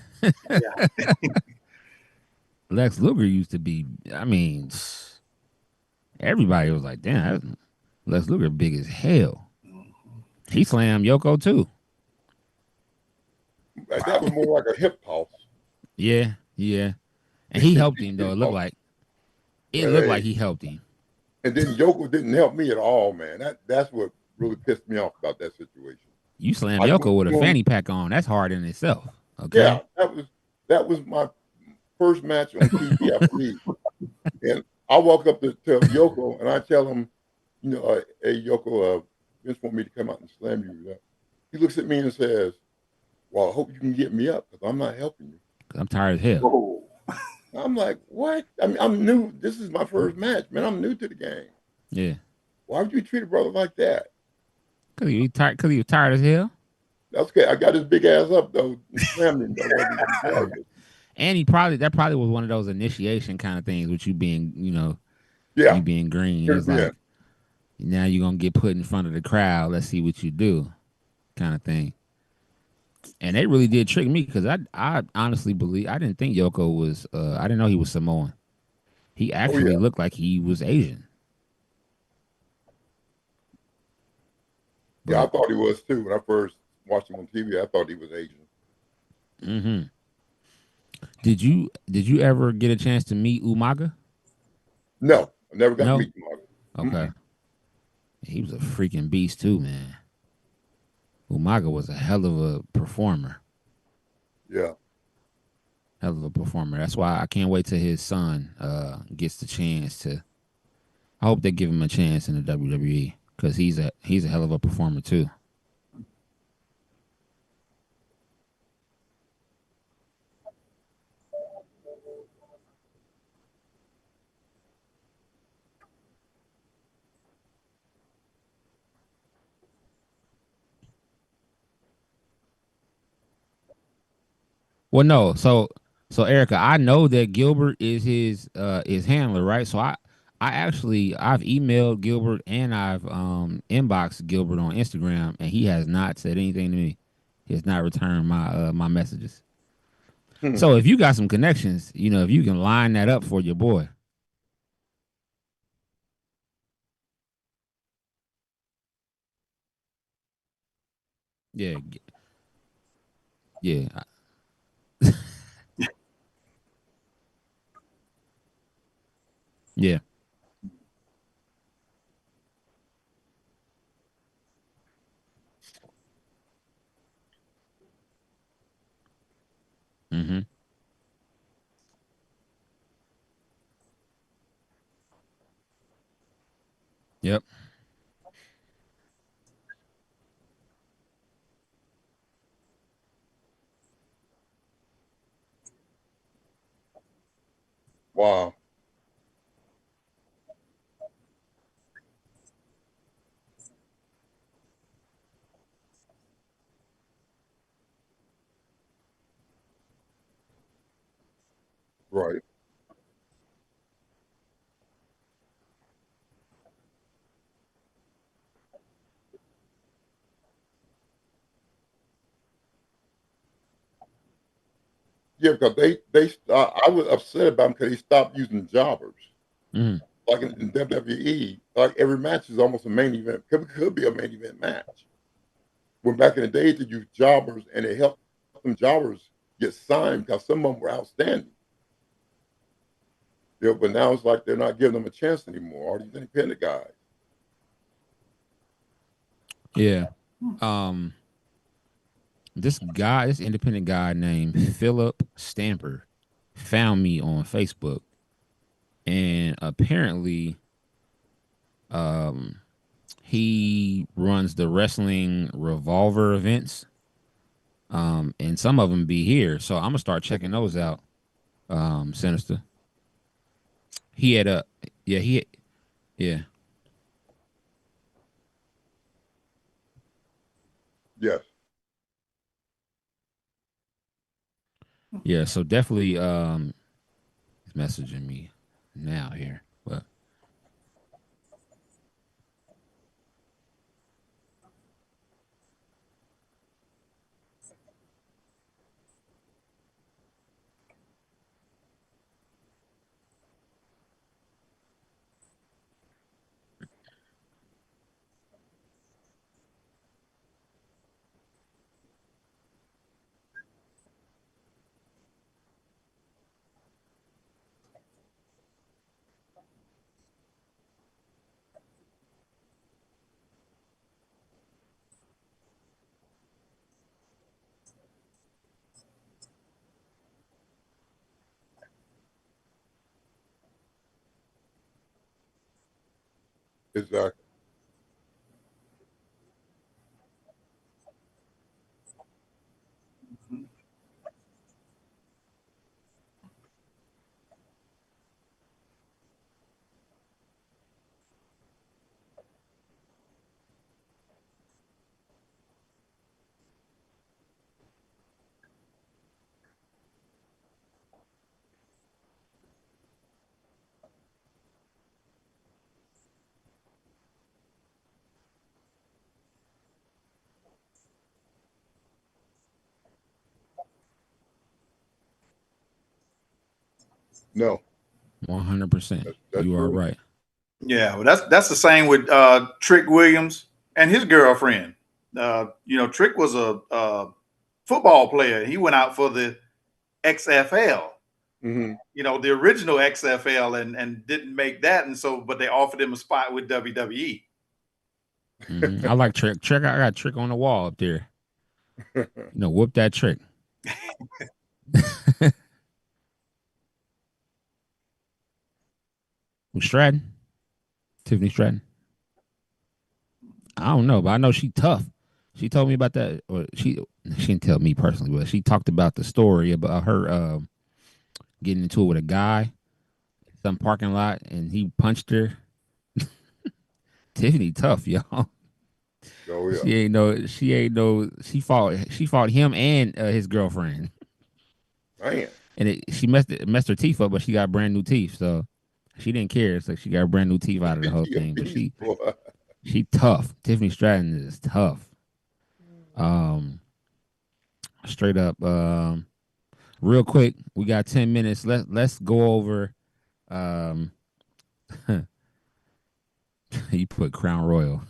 Lex Luger used to be. I mean, everybody was like, "Damn, Lex Luger big as hell." He slammed Yoko too. That was more like a hip toss. Yeah, and he helped him though. It looked like he helped him. And then Yoko didn't help me at all, man. That's what really pissed me off about that situation. You slammed Yoko with a fanny pack on. That's hard in itself. Okay. Yeah, that was my first match on TV, I believe. And I walk up to Yoko and I tell him, hey Yoko, Vince want me to come out and slam you. He looks at me and says, well, I hope you can get me up because I'm not helping you. I'm tired as hell. Whoa. I'm like, what? I mean, I'm new. This is my first match, man. I'm new to the game. Yeah. Why would you treat a brother like that? Cause he was tired as hell. That's okay. I got his big ass up though. Slammed him. And that probably was one of those initiation kind of things with you being, you being green. It's like, now you're gonna get put in front of the crowd. Let's see what you do, kind of thing. And they really did trick me because I honestly believe I didn't think Yoko was. I didn't know he was Samoan. He actually looked like he was Asian. Yeah, I thought he was too. When I first watched him on TV, I thought he was Asian. Mm-hmm. Did you ever get a chance to meet Umaga? No, I never got to meet Umaga. Okay. He was a freaking beast too, man. Umaga was a hell of a performer. Yeah. Hell of a performer. That's why I can't wait till his son gets the chance to. I hope they give him a chance in the WWE because he's a hell of a performer too. Well, no. So Erica, I know that Gilbert is his handler, right? So I've emailed Gilbert and I've inboxed Gilbert on Instagram, and he has not said anything to me. He has not returned my messages. So if you got some connections, if you can line that up for your boy. Yeah. Yeah. Yeah. Mm-hmm. Yep. Wow. Right. Yeah, because I was upset about him because he stopped using jobbers. Mm-hmm. Like in WWE, like every match is almost a main event. Could be a main event match. When back in the days they used jobbers and it helped them jobbers get signed because some of them were outstanding. Yeah, but now it's like they're not giving them a chance anymore. All these independent guys. Yeah. This independent guy named Philip Stamper found me on Facebook, and apparently he runs the wrestling revolver events. And some of them be here. So I'm gonna start checking those out. Sinister. He had a yeah. Yes. Yeah, so definitely he's messaging me now here. But Exactly. No. 100%. That's You are true. right. Yeah, well, that's the same with Trick Williams and his girlfriend. Trick was a football player. He went out for the XFL. Mm-hmm. The original XFL, and didn't make that, and so but they offered him a spot with WWE. I like Trick. I got Trick on the wall up there. Whoop that Trick. Stratton. Tiffany Stratton. I don't know, but I know she tough. She told me about that, or she didn't tell me personally, but she talked about the story about her getting into it with a guy in some parking lot, and he punched her. Tiffany tough, y'all. Oh yeah. She fought him and his girlfriend. Man. And she messed her teeth up, but she got brand new teeth. So She didn't care. It's like she got brand new teeth out of the whole She a thing. But beast, boy. she tough. Tiffany Stratton is tough. Straight up. Real quick, we got 10 minutes. Let's go over. You put Crown Royal.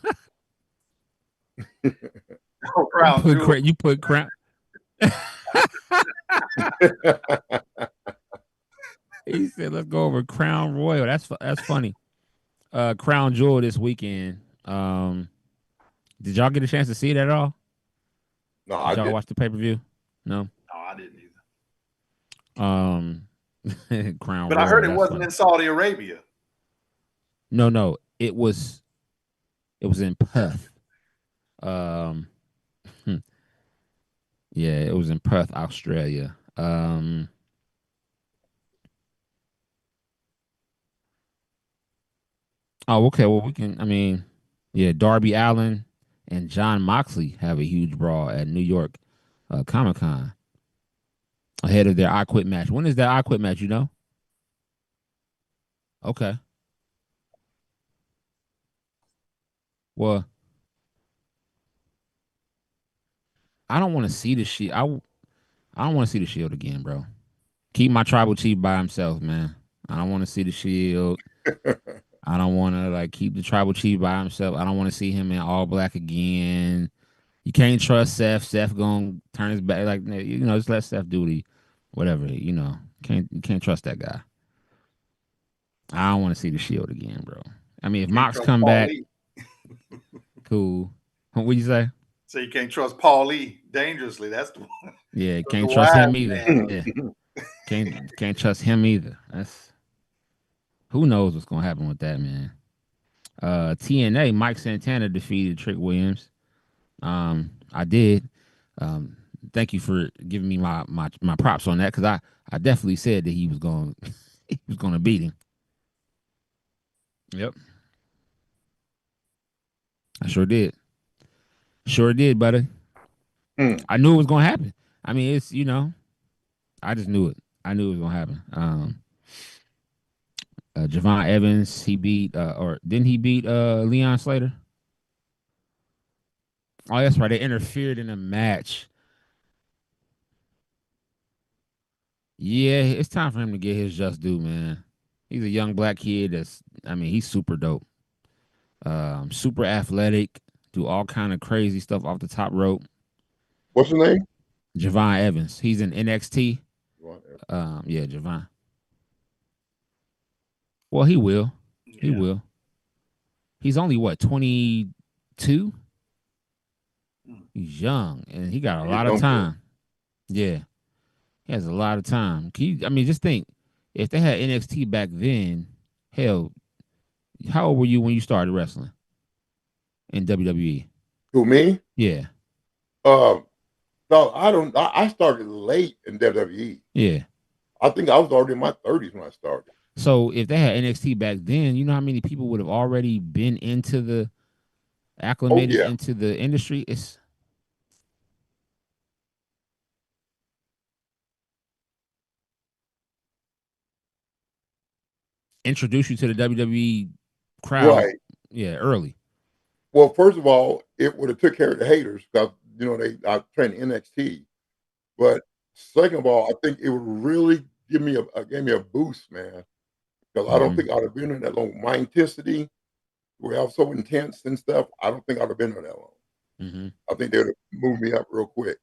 Oh, Crown Jewel. You put Crown. He said, "Let's go over Crown Royal." That's funny. Crown Jewel this weekend. Did y'all get a chance to see it at all? No, Did y'all watch the pay-per-view? No. No, I didn't either. Crown But Royal, I heard it that's wasn't funny. in Saudi Arabia. No, it was in Perth. Yeah, it was in Perth, Australia. Oh, okay. Well, we can. I mean, yeah, Darby Allin and John Moxley have a huge brawl at New York Comic Con ahead of their I Quit match. When is that I Quit match? You know? Okay. Well, I don't want to see the Shield. I don't want to see the Shield again, bro. Keep my tribal chief by himself, man. I don't want to see the Shield. I don't want to keep the tribal chief by himself. I don't want to see him in all black again. You can't trust Seth. Seth gonna turn his back, just let Seth do whatever. You can't trust that guy. I don't want to see the Shield again, bro. I mean, if Mox come back, cool. What'd you say? So you can't trust Paul Lee dangerously. That's the one. Yeah, can't trust him either. Yeah. Can't trust him either. That's who knows what's gonna happen with that, man. TNA, Mike Santana defeated Trick Williams. I did. Thank you for giving me my props on that, because I definitely said that he was going to beat him. Yep. I sure did. Sure did, buddy. I knew it was gonna happen. I mean, it's I just knew it. I knew it was gonna happen. Javon Evans, he beat or didn't he beat Leon Slater? Oh, that's right. They interfered in a match. Yeah, it's time for him to get his just due, man. He's a young black kid he's super dope. Super athletic, do all kind of crazy stuff off the top rope. What's his name? Javon Evans. He's in NXT. Yeah, Javon. Well, he will. Yeah. He will. He's only 22? He's young, and he got a lot of time. Yeah. He has a lot of time. Just think, if they had NXT back then, hell, how old were you when you started wrestling in WWE? Who, me? Yeah. No, I started late in WWE. Yeah. I think I was already in my 30s when I started. So if they had NXT back then, you know how many people would have already been acclimated into the industry? It's introduce you to the WWE crowd, right? Yeah, early. Well, first of all, it would have took care of the haters because I trained NXT. But second of all, I think it would really gave me a boost, man. Because I don't think I'd have been in that long. My intensity, where I was so intense and stuff, I don't think I'd have been there that long. Mm-hmm. I think they would have moved me up real quick.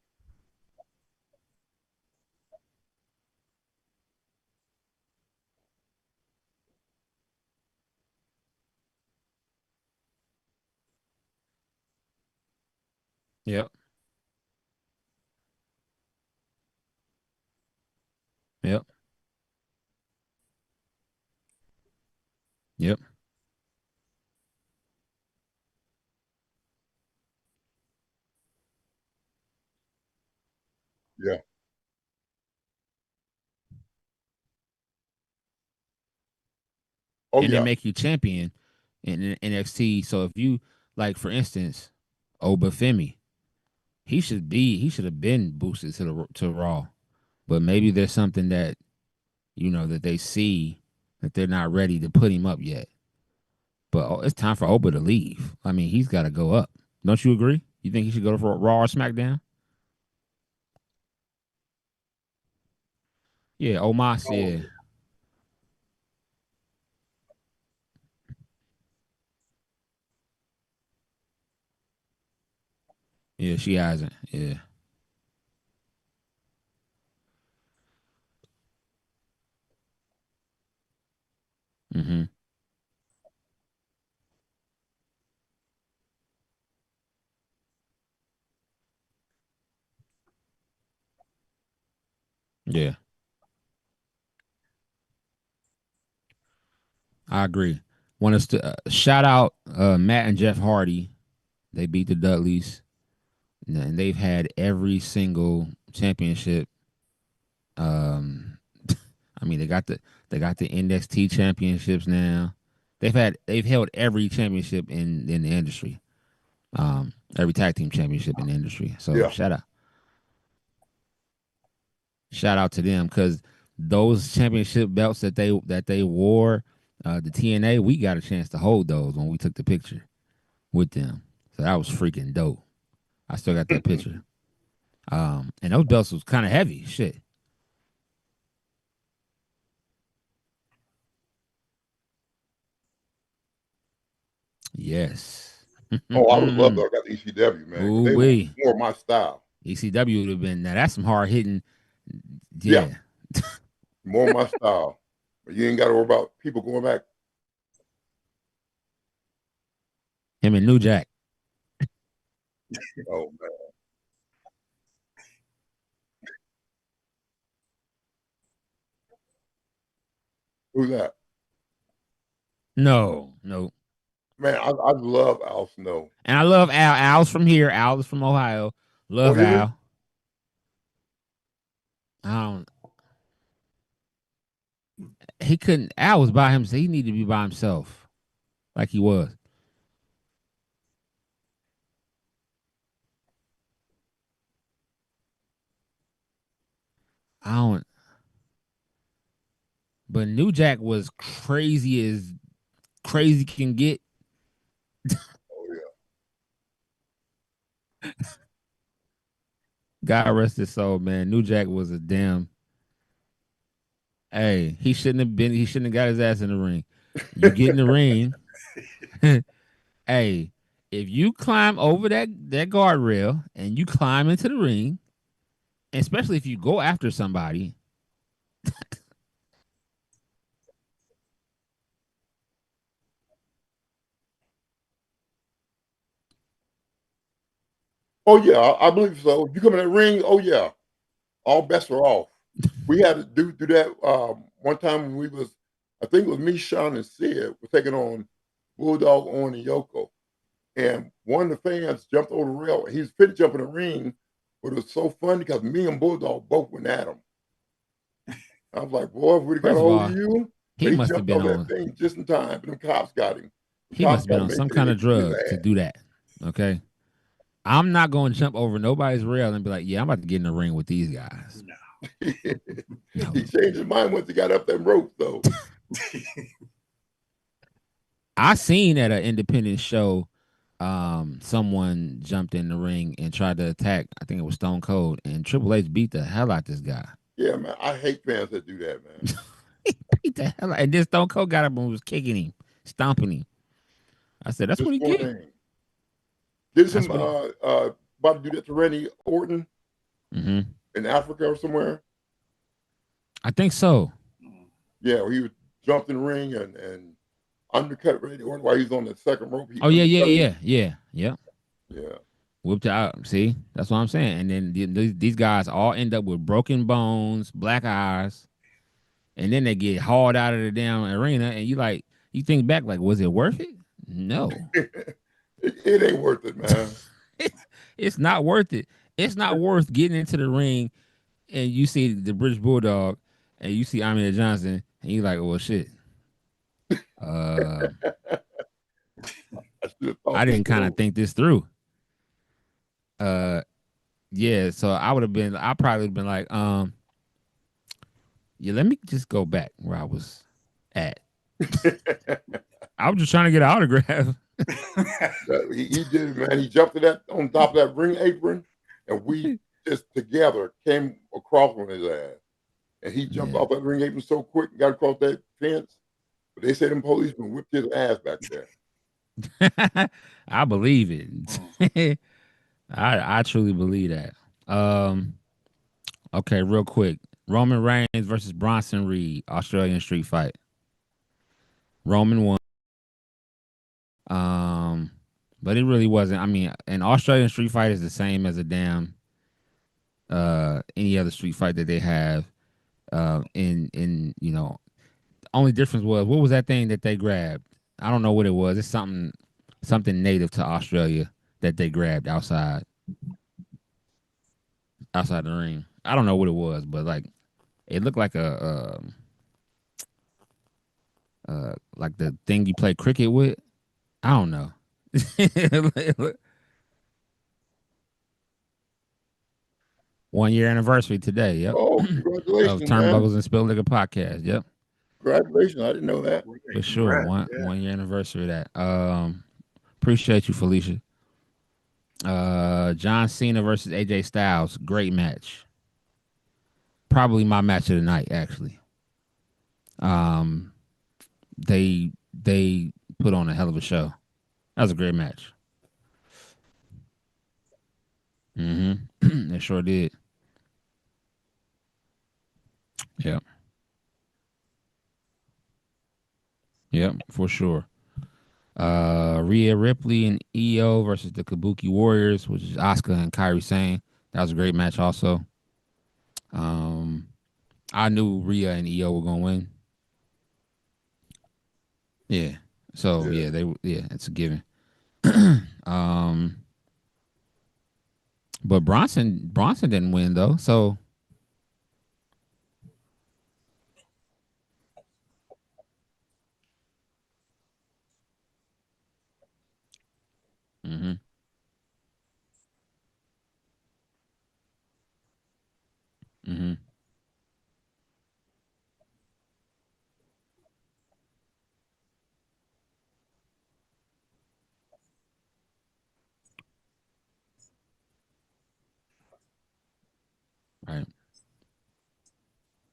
Yep. Yep. Yep. Yeah. And they make you champion in NXT. So if you for instance, Obafemi, he should have been boosted to Raw, but maybe there's something that that they see that they're not ready to put him up yet. But it's time for Oba to leave. I mean, he's got to go up. Don't you agree? You think he should go for Raw or SmackDown? Yeah, Omos, yeah. Yeah, she hasn't. Yeah. Mm-hmm. Yeah. I agree. Want us to shout out Matt and Jeff Hardy. They beat the Dudleys, and they've had every single championship. I mean, they got the NXT championships now. They've held every championship in the industry. Every tag team championship in the industry. So Yeah. shout out to them, because those championship belts that they wore, the TNA, we got a chance to hold those when we took the picture with them. So that was freaking dope. I still got that picture. And those belts was kind of heavy. Shit. Yes. Oh, I would love that. I got the ECW, man. Ooh, They wee. were more my style. ECW would have been, now that's some hard hitting. Yeah. More my style. But you ain't got to worry about people going back. Him and New Jack. Oh, man. Who's that? No. Man, I love Al Snow. And I love Al. Al's from here. Al is from Ohio. Love Al. He couldn't. Al was by himself. He needed to be by himself, like he was. But New Jack was crazy as crazy can get. Oh yeah. God rest his soul, man. New Jack was a damn. Hey, he shouldn't have got his ass in the ring. You get in the ring. Hey, if you climb over that guardrail and you climb into the ring, especially if you go after somebody. Oh yeah, I believe so. You come in that ring, oh yeah, all bets are off. We had to do that one time when we was, I think it was me, Sean, and Sid were taking on Bulldog, Owen, and Yoko, and one of the fans jumped over the rail. He was fit to jump in the ring, but it was so funny because me and Bulldog both went at him. I was like, boy, if we'd have got a hold of you, he must have been on that thing just in time, and the cops got him. He must have been on some kind of drug to do that. Okay. I'm not going to jump over nobody's rail and be like, yeah, I'm about to get in the ring with these guys. No. He changed his mind once he got up them ropes, though. I seen at an independent show, someone jumped in the ring and tried to attack, I think it was Stone Cold, and Triple H beat the hell out this guy. Yeah, man. I hate fans that do that, man. He beat the hell out. And then Stone Cold got up and was kicking him, stomping him. I said, that's what he get. Did some about to do that to Randy Orton in Africa or somewhere? I think so. Yeah, he was jumped in the ring and undercut Randy Orton while he was on the second rope. Yeah. Yeah. Whipped out. See, that's what I'm saying. And then these guys all end up with broken bones, black eyes, and then they get hauled out of the damn arena. And you think back, like, was it worth it? No. It ain't worth it, man. It's not worth it. It's not worth getting into the ring and you see the British Bulldog and you see Ahmed Johnson and you're like, well, shit. I didn't kind of think this through. Yeah, so I probably would have been like, yeah, let me just go back where I was at? I was just trying to get an autograph. He did it, man. He jumped to that on top of that ring apron, and we just together came across on his ass. And he jumped off that ring apron so quick and got across that fence. But they said them policemen whipped his ass back there. I believe it. I truly believe that. Okay, real quick. Roman Reigns versus Bronson Reed, Australian street fight. Roman won. But it really wasn't. I mean, an Australian street fight is the same as a damn any other street fight that they have. In you know, the only difference was, what was that thing that they grabbed? I don't know what it was. It's something native to Australia that they grabbed outside the ring. I don't know what it was, but like it looked like like the thing you play cricket with. I don't know. 1 year anniversary today. Yep. Oh, congratulations, of Turnbuckles man. and Spilt Liquor podcast. Yep. Congratulations. I didn't know that. For sure. One year anniversary of that. Appreciate you, Felicia. John Cena versus AJ Styles. Great match. Probably my match of the night, actually. They put on a hell of a show. That was a great match. They sure did. Yep. Yep, for sure. Rhea Ripley and EO versus the Kabuki Warriors, which is Asuka and Kairi Sane. That was a great match also. I knew Rhea and EO were gonna win. Yeah. So it's a given. But Bronson didn't win though, so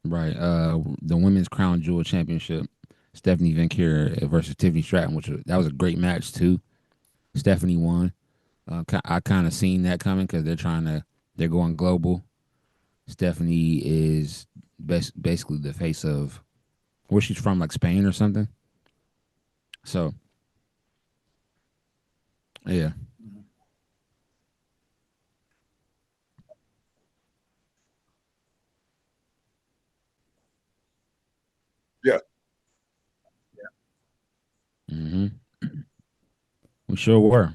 Right. The women's crown jewel championship, Stephanie Vancouver versus Tiffany Stratton, that was a great match too. Stephanie won. I kind of seen that coming because they're going global. Stephanie is basically the face of where she's from, like Spain or something. So, yeah. Yeah. We sure were.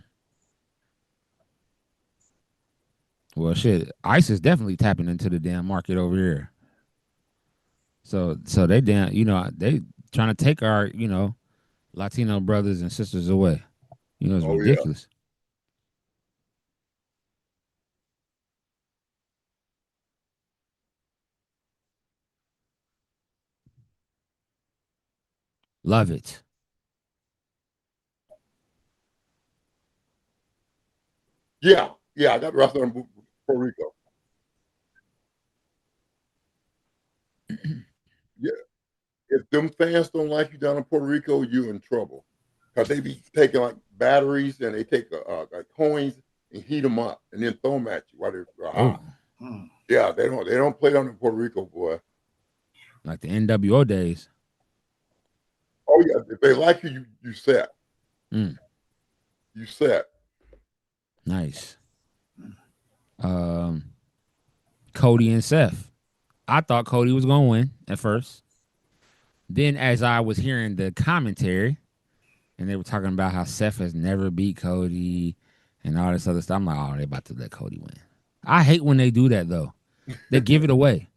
Well, shit, ICE is definitely tapping into the damn market over here. So they they trying to take our, Latino brothers and sisters away. It's ridiculous. Love it. Yeah, I got wrestler in Puerto Rico. Yeah. If them fans don't like you down in Puerto Rico, you in trouble. Because they be taking like batteries and they take like coins and heat them up and then throw them at you while they're hot. Yeah, they don't play down in Puerto Rico, boy. Like the NWO days. Oh yeah, if they like you, you set. You set. Nice. Cody and Seth. I thought Cody was gonna win at first. Then as I was hearing the commentary and they were talking about how Seth has never beat Cody and all this other stuff, I'm like, oh, they're about to let Cody win. I hate when they do that though. They give it away.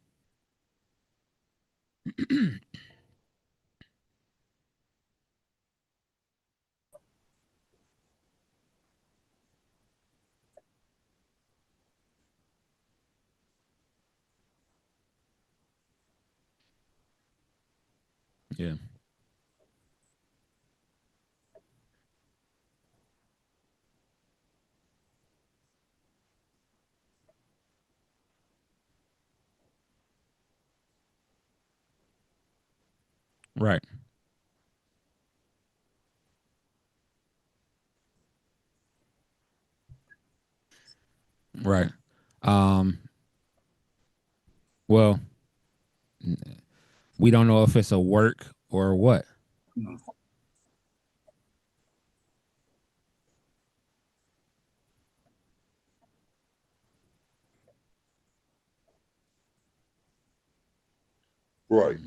Yeah. Right. Right. Well, we don't know if it's a work or what. Right.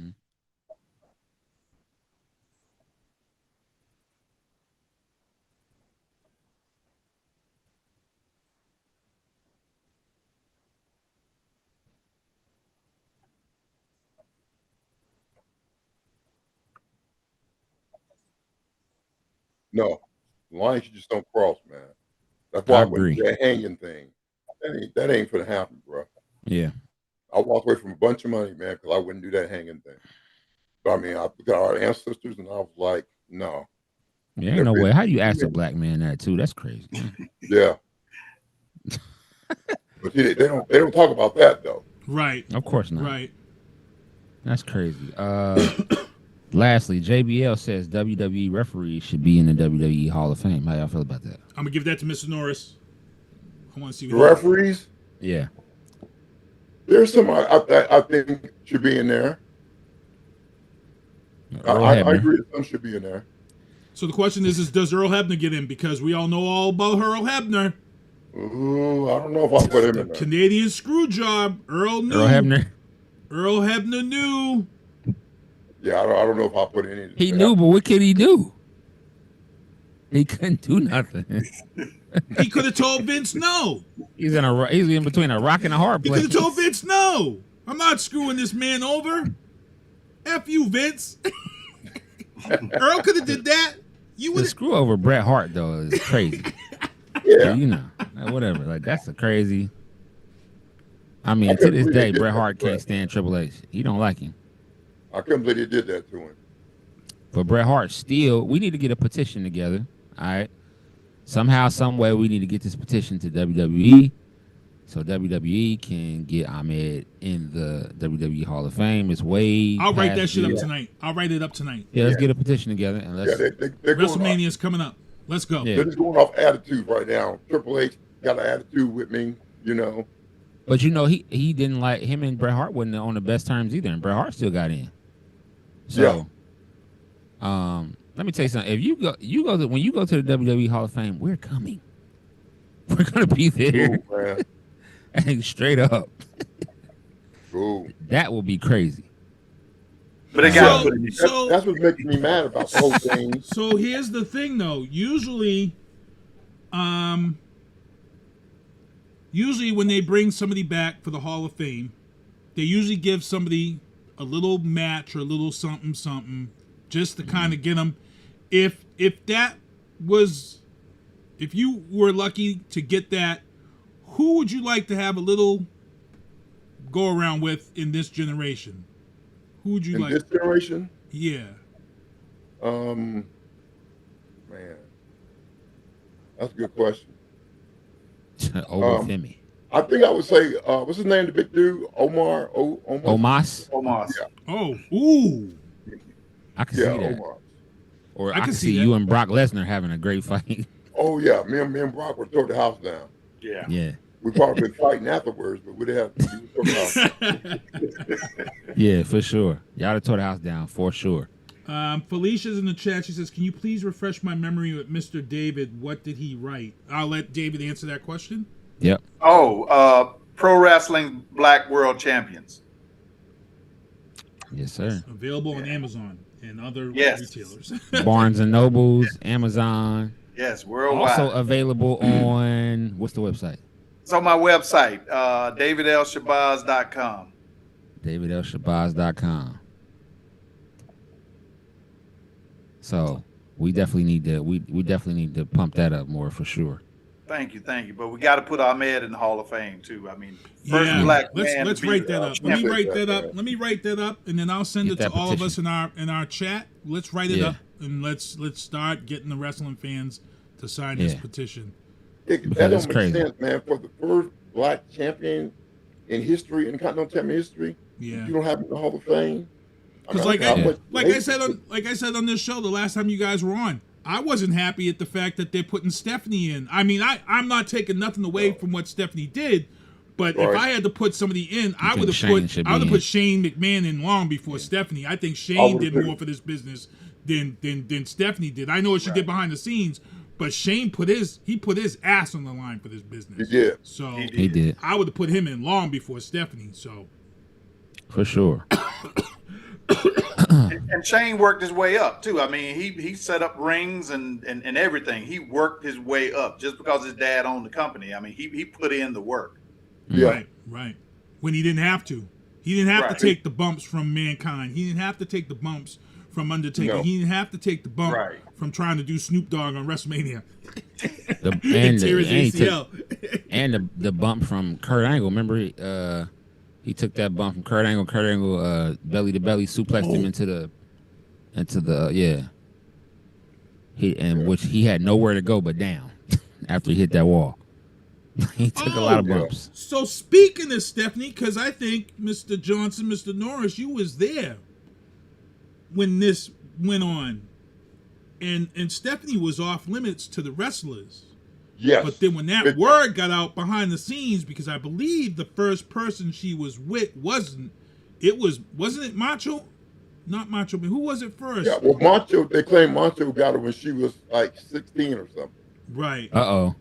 No, lines you just don't cross, man. That's why I when agree. that hanging thing, that ain't gonna happen, bro. Yeah. I walked away from a bunch of money, man, because I wouldn't do that hanging thing. So, I mean, I got our ancestors, and I was like, no. Yeah, ain't no way. How you ask a black man that too? That's crazy. Yeah. But see, they don't talk about that though. Right. Of course not. Right. That's crazy. Lastly, JBL says WWE referees should be in the WWE Hall of Fame. How y'all feel about that? I'm gonna give that to Mr. Norris. I want to see The referees. Yeah. There's some I think should be in there. I agree that some should be in there. So the question is does Earl Hebner get in? Because we all know all about Earl Hebner. Ooh, I don't know if I put him in there. Canadian screw job. Earl knew. Earl Hebner. Earl Hebner knew. Yeah, I don't know if I put any. He knew, but what could he do? He couldn't do nothing. He could have told Vince no. He's in between a rock and a hard He place. could have told Vince no. I'm not screwing this man over. F you, Vince. Earl could have did that. You The would screw over Bret Hart though is crazy. Yeah, you know, whatever. Like that's a crazy. I mean, to this day, Bret Hart can't stand Triple H. He don't like him. I couldn't believe he did that to him. But Bret Hart still, we need to get a petition together. All right. Somehow, some way, we need to get this petition to WWE so WWE can get Ahmed in the WWE Hall of Fame. It's way. I'll write that shit up tonight. I'll write it up tonight. Yeah, let's get a petition together and let's. WrestleMania's coming up. Let's go. They're just going off attitude right now. Triple H got an attitude with me, you know. But you know, he didn't like him and Bret Hart wasn't on the best terms either, and Bret Hart still got in. So, let me tell you something. If when you go to the WWE Hall of Fame, we're coming. We're gonna be there. Ooh, man. And straight up. Ooh. That will be crazy. But it got that's what's making me mad about the whole thing. So here's the thing, though. Usually when they bring somebody back for the Hall of Fame, they usually give somebody a little match or a little something just to kind of get them. If you were lucky to get that, who would you like to have a little go around with in this generation? Who would you like? This generation? Yeah. Man, that's a good question. Over Femi. I think I would say, what's his name? The big dude, Omar. Omos. Omos. Yeah. Oh, ooh. I can see that. Omar. Or I can see you and Brock Lesnar having a great fight. Oh yeah, me and Brock would throw the house down. Yeah. Yeah. We probably been fighting afterwards, but we'd have to Yeah, for sure. Y'all have tore the house down for sure. Felicia's in the chat. She says, "Can you please refresh my memory with Mr. David? What did he write?" I'll let David answer that question. Yep. Oh, Pro Wrestling Black World Champions. Yes, sir. Available on Amazon and other retailers. Barnes and Nobles, Amazon. Yes, worldwide. Also available on what's the website? It's on my website, davidlshabazz.com. davidlshabazz.com. So we definitely need to we definitely need to pump that up more for sure. Thank you. But we got to put Ahmed in the Hall of Fame too. I mean, first black man. Let's write that up. Let me write that up. Let me write that up, and then I'll send it to all of us in our chat. Let's write it up, and let's start getting the wrestling fans to sign this petition. That don't make sense, man. For the first black champion in history, in Continental Champion history, you don't have it in the Hall of Fame. Because like I said on this show the last time you guys were on, I wasn't happy at the fact that they're putting Stephanie in. I mean, I'm not taking nothing away from what Stephanie did, but if I had to put somebody in, I would have put Shane McMahon in long before Stephanie. I think Shane did more for this business than Stephanie did. I know what she did behind the scenes, but Shane put his ass on the line for this business. He did. So he did. I would have put him in long before Stephanie. So for sure. And Shane worked his way up too. I mean, he set up rings and everything. He worked his way up just because his dad owned the company. I mean, he put in the work. Yeah. Right. When he didn't have to. He didn't have to take the bumps from Mankind. He didn't have to take the bumps from Undertaker. No. He didn't have to take the bump from trying to do Snoop Dogg on WrestleMania. And the bump from Kurt Angle. Remember, he took that bump from Kurt Angle. Kurt Angle belly to belly suplexed him into the which he had nowhere to go but down after he hit that wall. He took a lot of bumps. So speaking of Stephanie, because I think Mr. Johnson, Mr. Norris, you was there when this went on, and Stephanie was off limits to the wrestlers. Yes. But then when that word got out behind the scenes, because I believe the first person she was with wasn't it Macho? Not Macho, but who was it first? Yeah, well, Macho, they claim Macho got her when she was like 16 or something. Right. Uh-oh.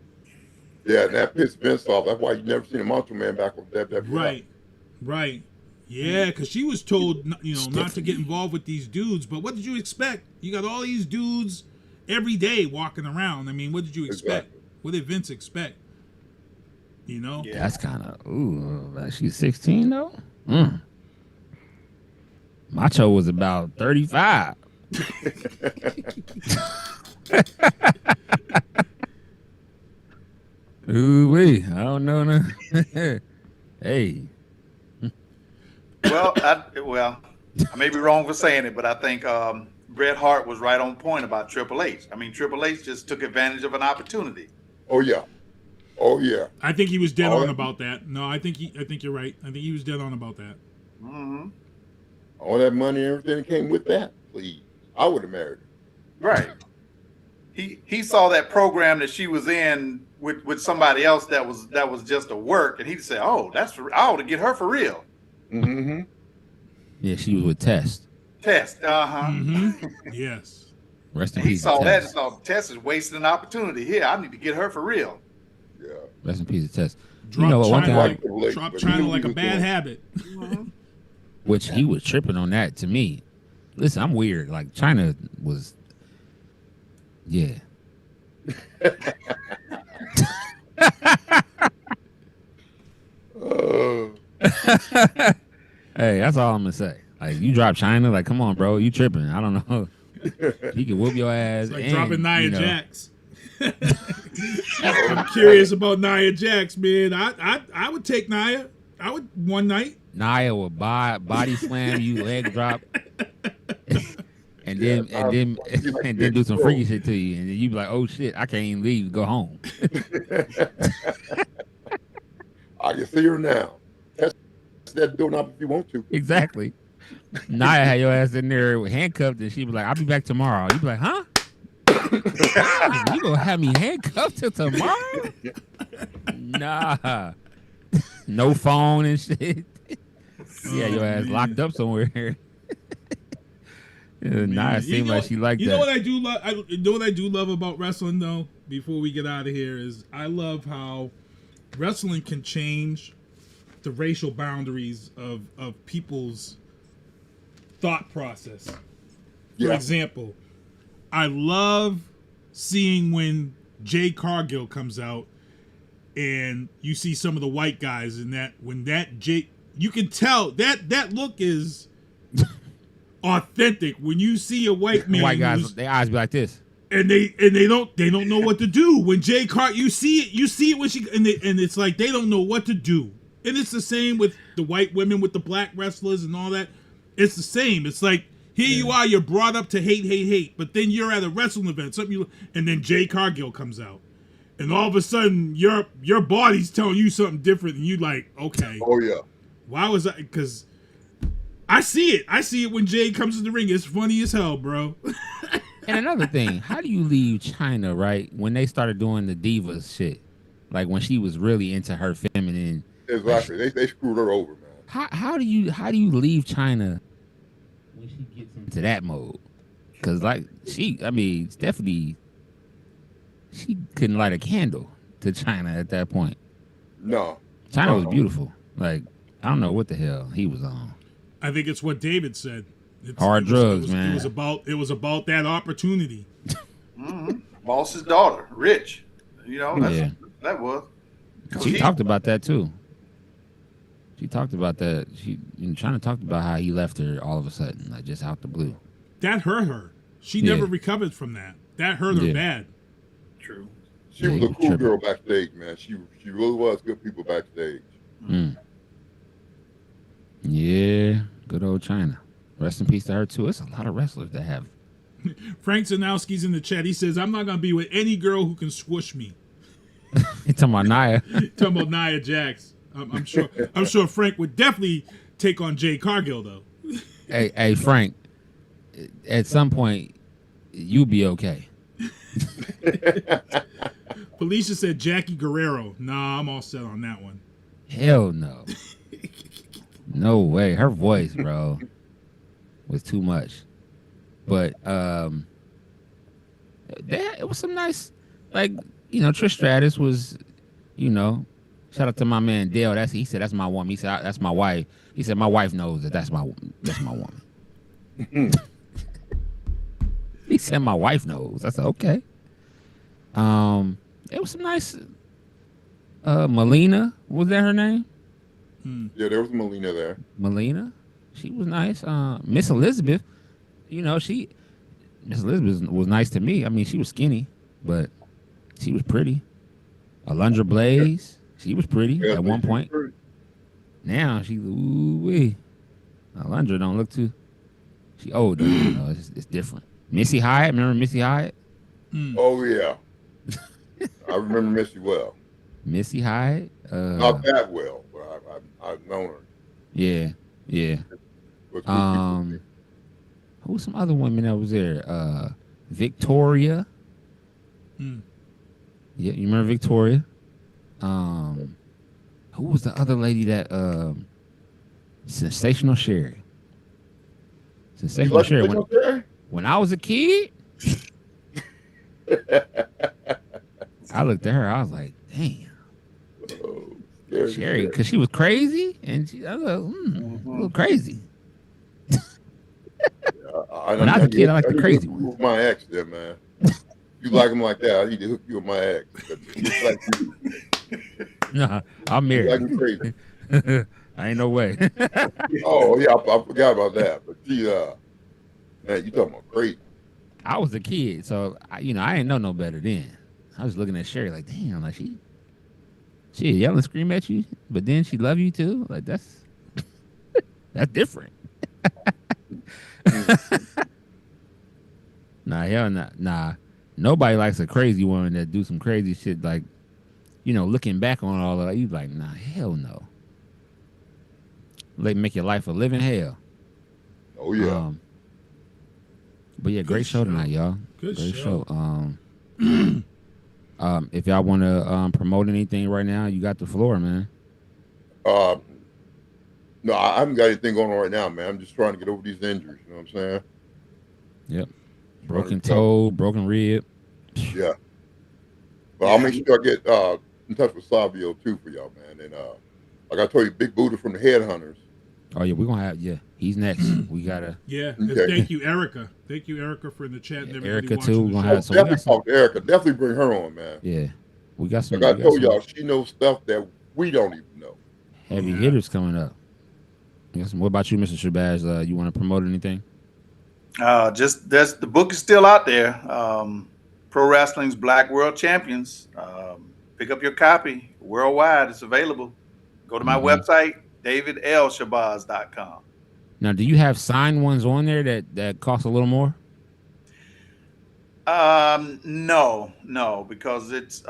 Yeah, and that pissed Vince off. That's why you never seen a Macho Man back on WWE. Right. Yeah, because she was told, not to get involved with these dudes. But what did you expect? You got all these dudes every day walking around. I mean, what did you expect? Exactly. What did Vince expect? Yeah. That's kind of, she's 16 though? Macho was about 35. Ooh-wee, I don't know. Hey. Well, I may be wrong for saying it, but I think Bret Hart was right on point about Triple H. I mean, Triple H just took advantage of an opportunity. Oh yeah. I think he was dead on about that. No, I think you're right. I think he was dead on about that. Mm-hmm. All that money and everything came with that. Please, I would have married her. Right. He saw that program that she was in with somebody else that was just a work, and he'd say, "Oh, I ought to get her for real." Mm-hmm. Yeah, she was with Test. Mm-hmm. Yes. Rest in peace. He saw that and saw Test is wasting an opportunity here. I need to get her for real. Yeah. Rest in peace, Test. Drop China like a bad habit. Which he was tripping on that to me. Listen, I'm weird. Like China was, yeah. Hey, that's all I'm gonna say. Like you drop China, like come on, bro, you tripping? I don't know. He can whoop your ass. It's like dropping Nia Jax. I'm curious about Nia Jax, man. I would take Nia. I would one night. Nia will body slam you, leg drop, and then do some freaky shit to you, and then you be like, "Oh shit, I can't even leave. Go home." I can see her now. Test that doorknob if you want to. Exactly. Nia had your ass in there handcuffed, and she be like, "I'll be back tomorrow." You be like, "Huh? You gonna have me handcuffed till tomorrow?" Nah. No phone and shit. Yeah, your ass locked up somewhere. Nia seemed like she liked that. You know what I do love? You know what I do love about wrestling, though. Before we get out of here, is I love how wrestling can change the racial boundaries of people's thought process. For example, I love seeing when Jay Cargill comes out and you see some of the white guys in that you can tell that look is authentic. When you see a white man, white guys, their eyes be like this, and they don't know what to do. When Jay Cargill, you see it when she and it's like they don't know what to do. And it's the same with the white women with the black wrestlers and all that. It's the same. It's like here you are, you're brought up to hate, but then you're at a wrestling event, and then Jay Cargill comes out. And all of a sudden, your body's telling you something different, and you like, okay. Oh yeah. Why was I? Because I see it. I see it when Jade comes to the ring. It's funny as hell, bro. And another thing, how do you leave China, right, when they started doing the divas shit? Like when she was really into her feminine. Exactly. They screwed her over, man. How do you leave China when she gets into that mode? Because it's definitely, she couldn't light a candle to China at that point. No. China was beautiful. Like, I don't know what the hell he was on. I think it's what David said. Hard drugs, man. It was about that opportunity. Boss's daughter, rich. You know, that was. She talked about that too. She talked about that. China talked about how he left her all of a sudden, like just out the blue. That hurt her. She never recovered from that. That hurt her bad. True. She was a cool girl backstage, man. She really was good people backstage. Yeah, good old China. Rest in peace to her too. It's a lot of wrestlers that have. Frank Zanowski's in the chat. He says, "I'm not gonna be with any girl who can swoosh me." You talking about Nia? Talking about Nia Jax. I'm sure Frank would definitely take on Jay Cargill though. Hey Frank, at some point you'll be okay. Felicia said Jackie Guerrero. Nah, I'm all set on that one. Hell no. No way. Her voice, bro, was too much. But it was some nice, like, Trish Stratus was, shout out to my man Dale. He said that's my woman. He said that's my wife. He said my wife knows that's my woman. He said my wife knows. I said okay. It was some nice. Melina, was that her name? Yeah, there was Melina there. Melina, she was nice. Miss Elizabeth, Miss Elizabeth was nice to me. I mean, she was skinny, but she was pretty. Alundra Blaze, she was pretty at one point. Now she's ooh-wee. Alundra don't look too. She older, it's different. Missy Hyatt, remember Missy Hyatt? Oh yeah, I remember Missy well. Missy Hyatt, not that well, but I've known her. Yeah. Who was some other women that was there? Victoria. Yeah, you remember Victoria? Who was the other lady that Sensational Sherry? Sensational Sherry. When I was a kid, I looked at her. I was like, "Damn, Sherry," because she was crazy, and I was like, a little crazy. When I was a kid, I liked the crazy one. My ex, there, man. You like him like that? I need to hook you with my ex. Like you. Nah, I'm married. Like him crazy. I ain't no way. Oh yeah, I forgot about that. But she, man, you talking about crazy? I was a kid, so I didn't know no better then. I was looking at Sherry like, damn, like she yell and scream at you, but then she love you too. Like that's different. Nah. Nobody likes a crazy woman that do some crazy shit. Like, looking back on all of that, you like, nah, hell no. Like, make your life a living hell. Oh yeah. But yeah, great show tonight, y'all. Great show. If y'all want to promote anything right now, you got the floor, man. No, I haven't got anything going on right now, man. I'm just trying to get over these injuries. You know what I'm saying? Yep. Broken toe, broken rib. Yeah. But I'll make sure I get in touch with Savio too for y'all, man. And like I told you, Big Buddha from the Headhunters. Oh yeah, we're gonna have he's next. We gotta Okay. Thank you, Erica. Thank you, Erica, for the chat. And Erica too. We're gonna have some. Definitely talk to Erica. Definitely bring her on, man. Yeah, we got some. Like I told y'all, she knows stuff that we don't even know. Heavy hitters coming up. What about you, Mr. Shabazz? You want to promote anything? The book is still out there. Pro Wrestling's Black World Champions. Pick up your copy worldwide. It's available. Go to my website, davidlshabazz.com. Now, do you have signed ones on there that cost a little more? No, because it's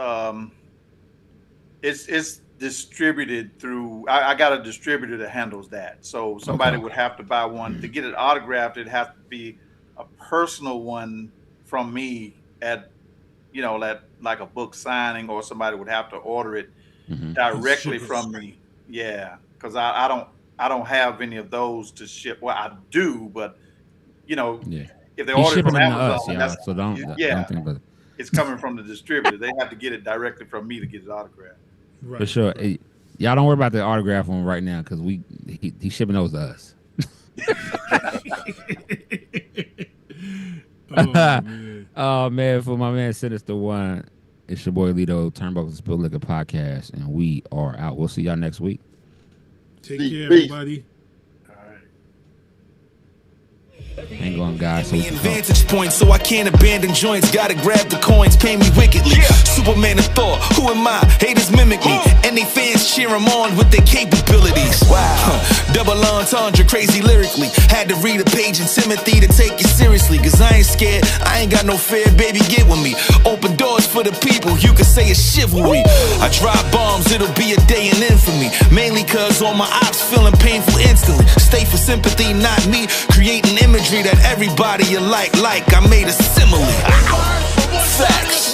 distributed through. I got a distributor that handles that. So somebody would have to buy one to get it autographed. It'd have to be a personal one from me at, you know, like a book signing, or somebody would have to order it directly from me. Yeah, because I don't have any of those to ship. Well, I do, but you know, if they order it from Amazon, so don't think about it. It's coming from the distributor. They have to get it directly from me to get it autographed. Right. For sure. Hey, y'all don't worry about the autograph one right now, because he's shipping those to us. Oh man, for my man Sinista1, it's your boy Lito, Turnbuckles and Spilt Liquor Podcast, and we are out. We'll see y'all next week. Take care, everybody. Hang on, guys. So vantage point, so I can't abandon joints. Gotta grab the coins, pay me wickedly. Superman of Thor, who am I? Haters mimic me, and they fans cheer him on with their capabilities. Wow, double entendre, crazy lyrically. Had to read a page in Timothy to take it seriously, cause I ain't scared, I ain't got no fear, baby, get with me. Open doors for the people, you can say it's chivalry. I drop bombs, it'll be a day in infamy. Mainly cause all my ops feeling painful instantly. Stay for sympathy, not me. Creating imagery that everybody you like. I made a simile. Facts.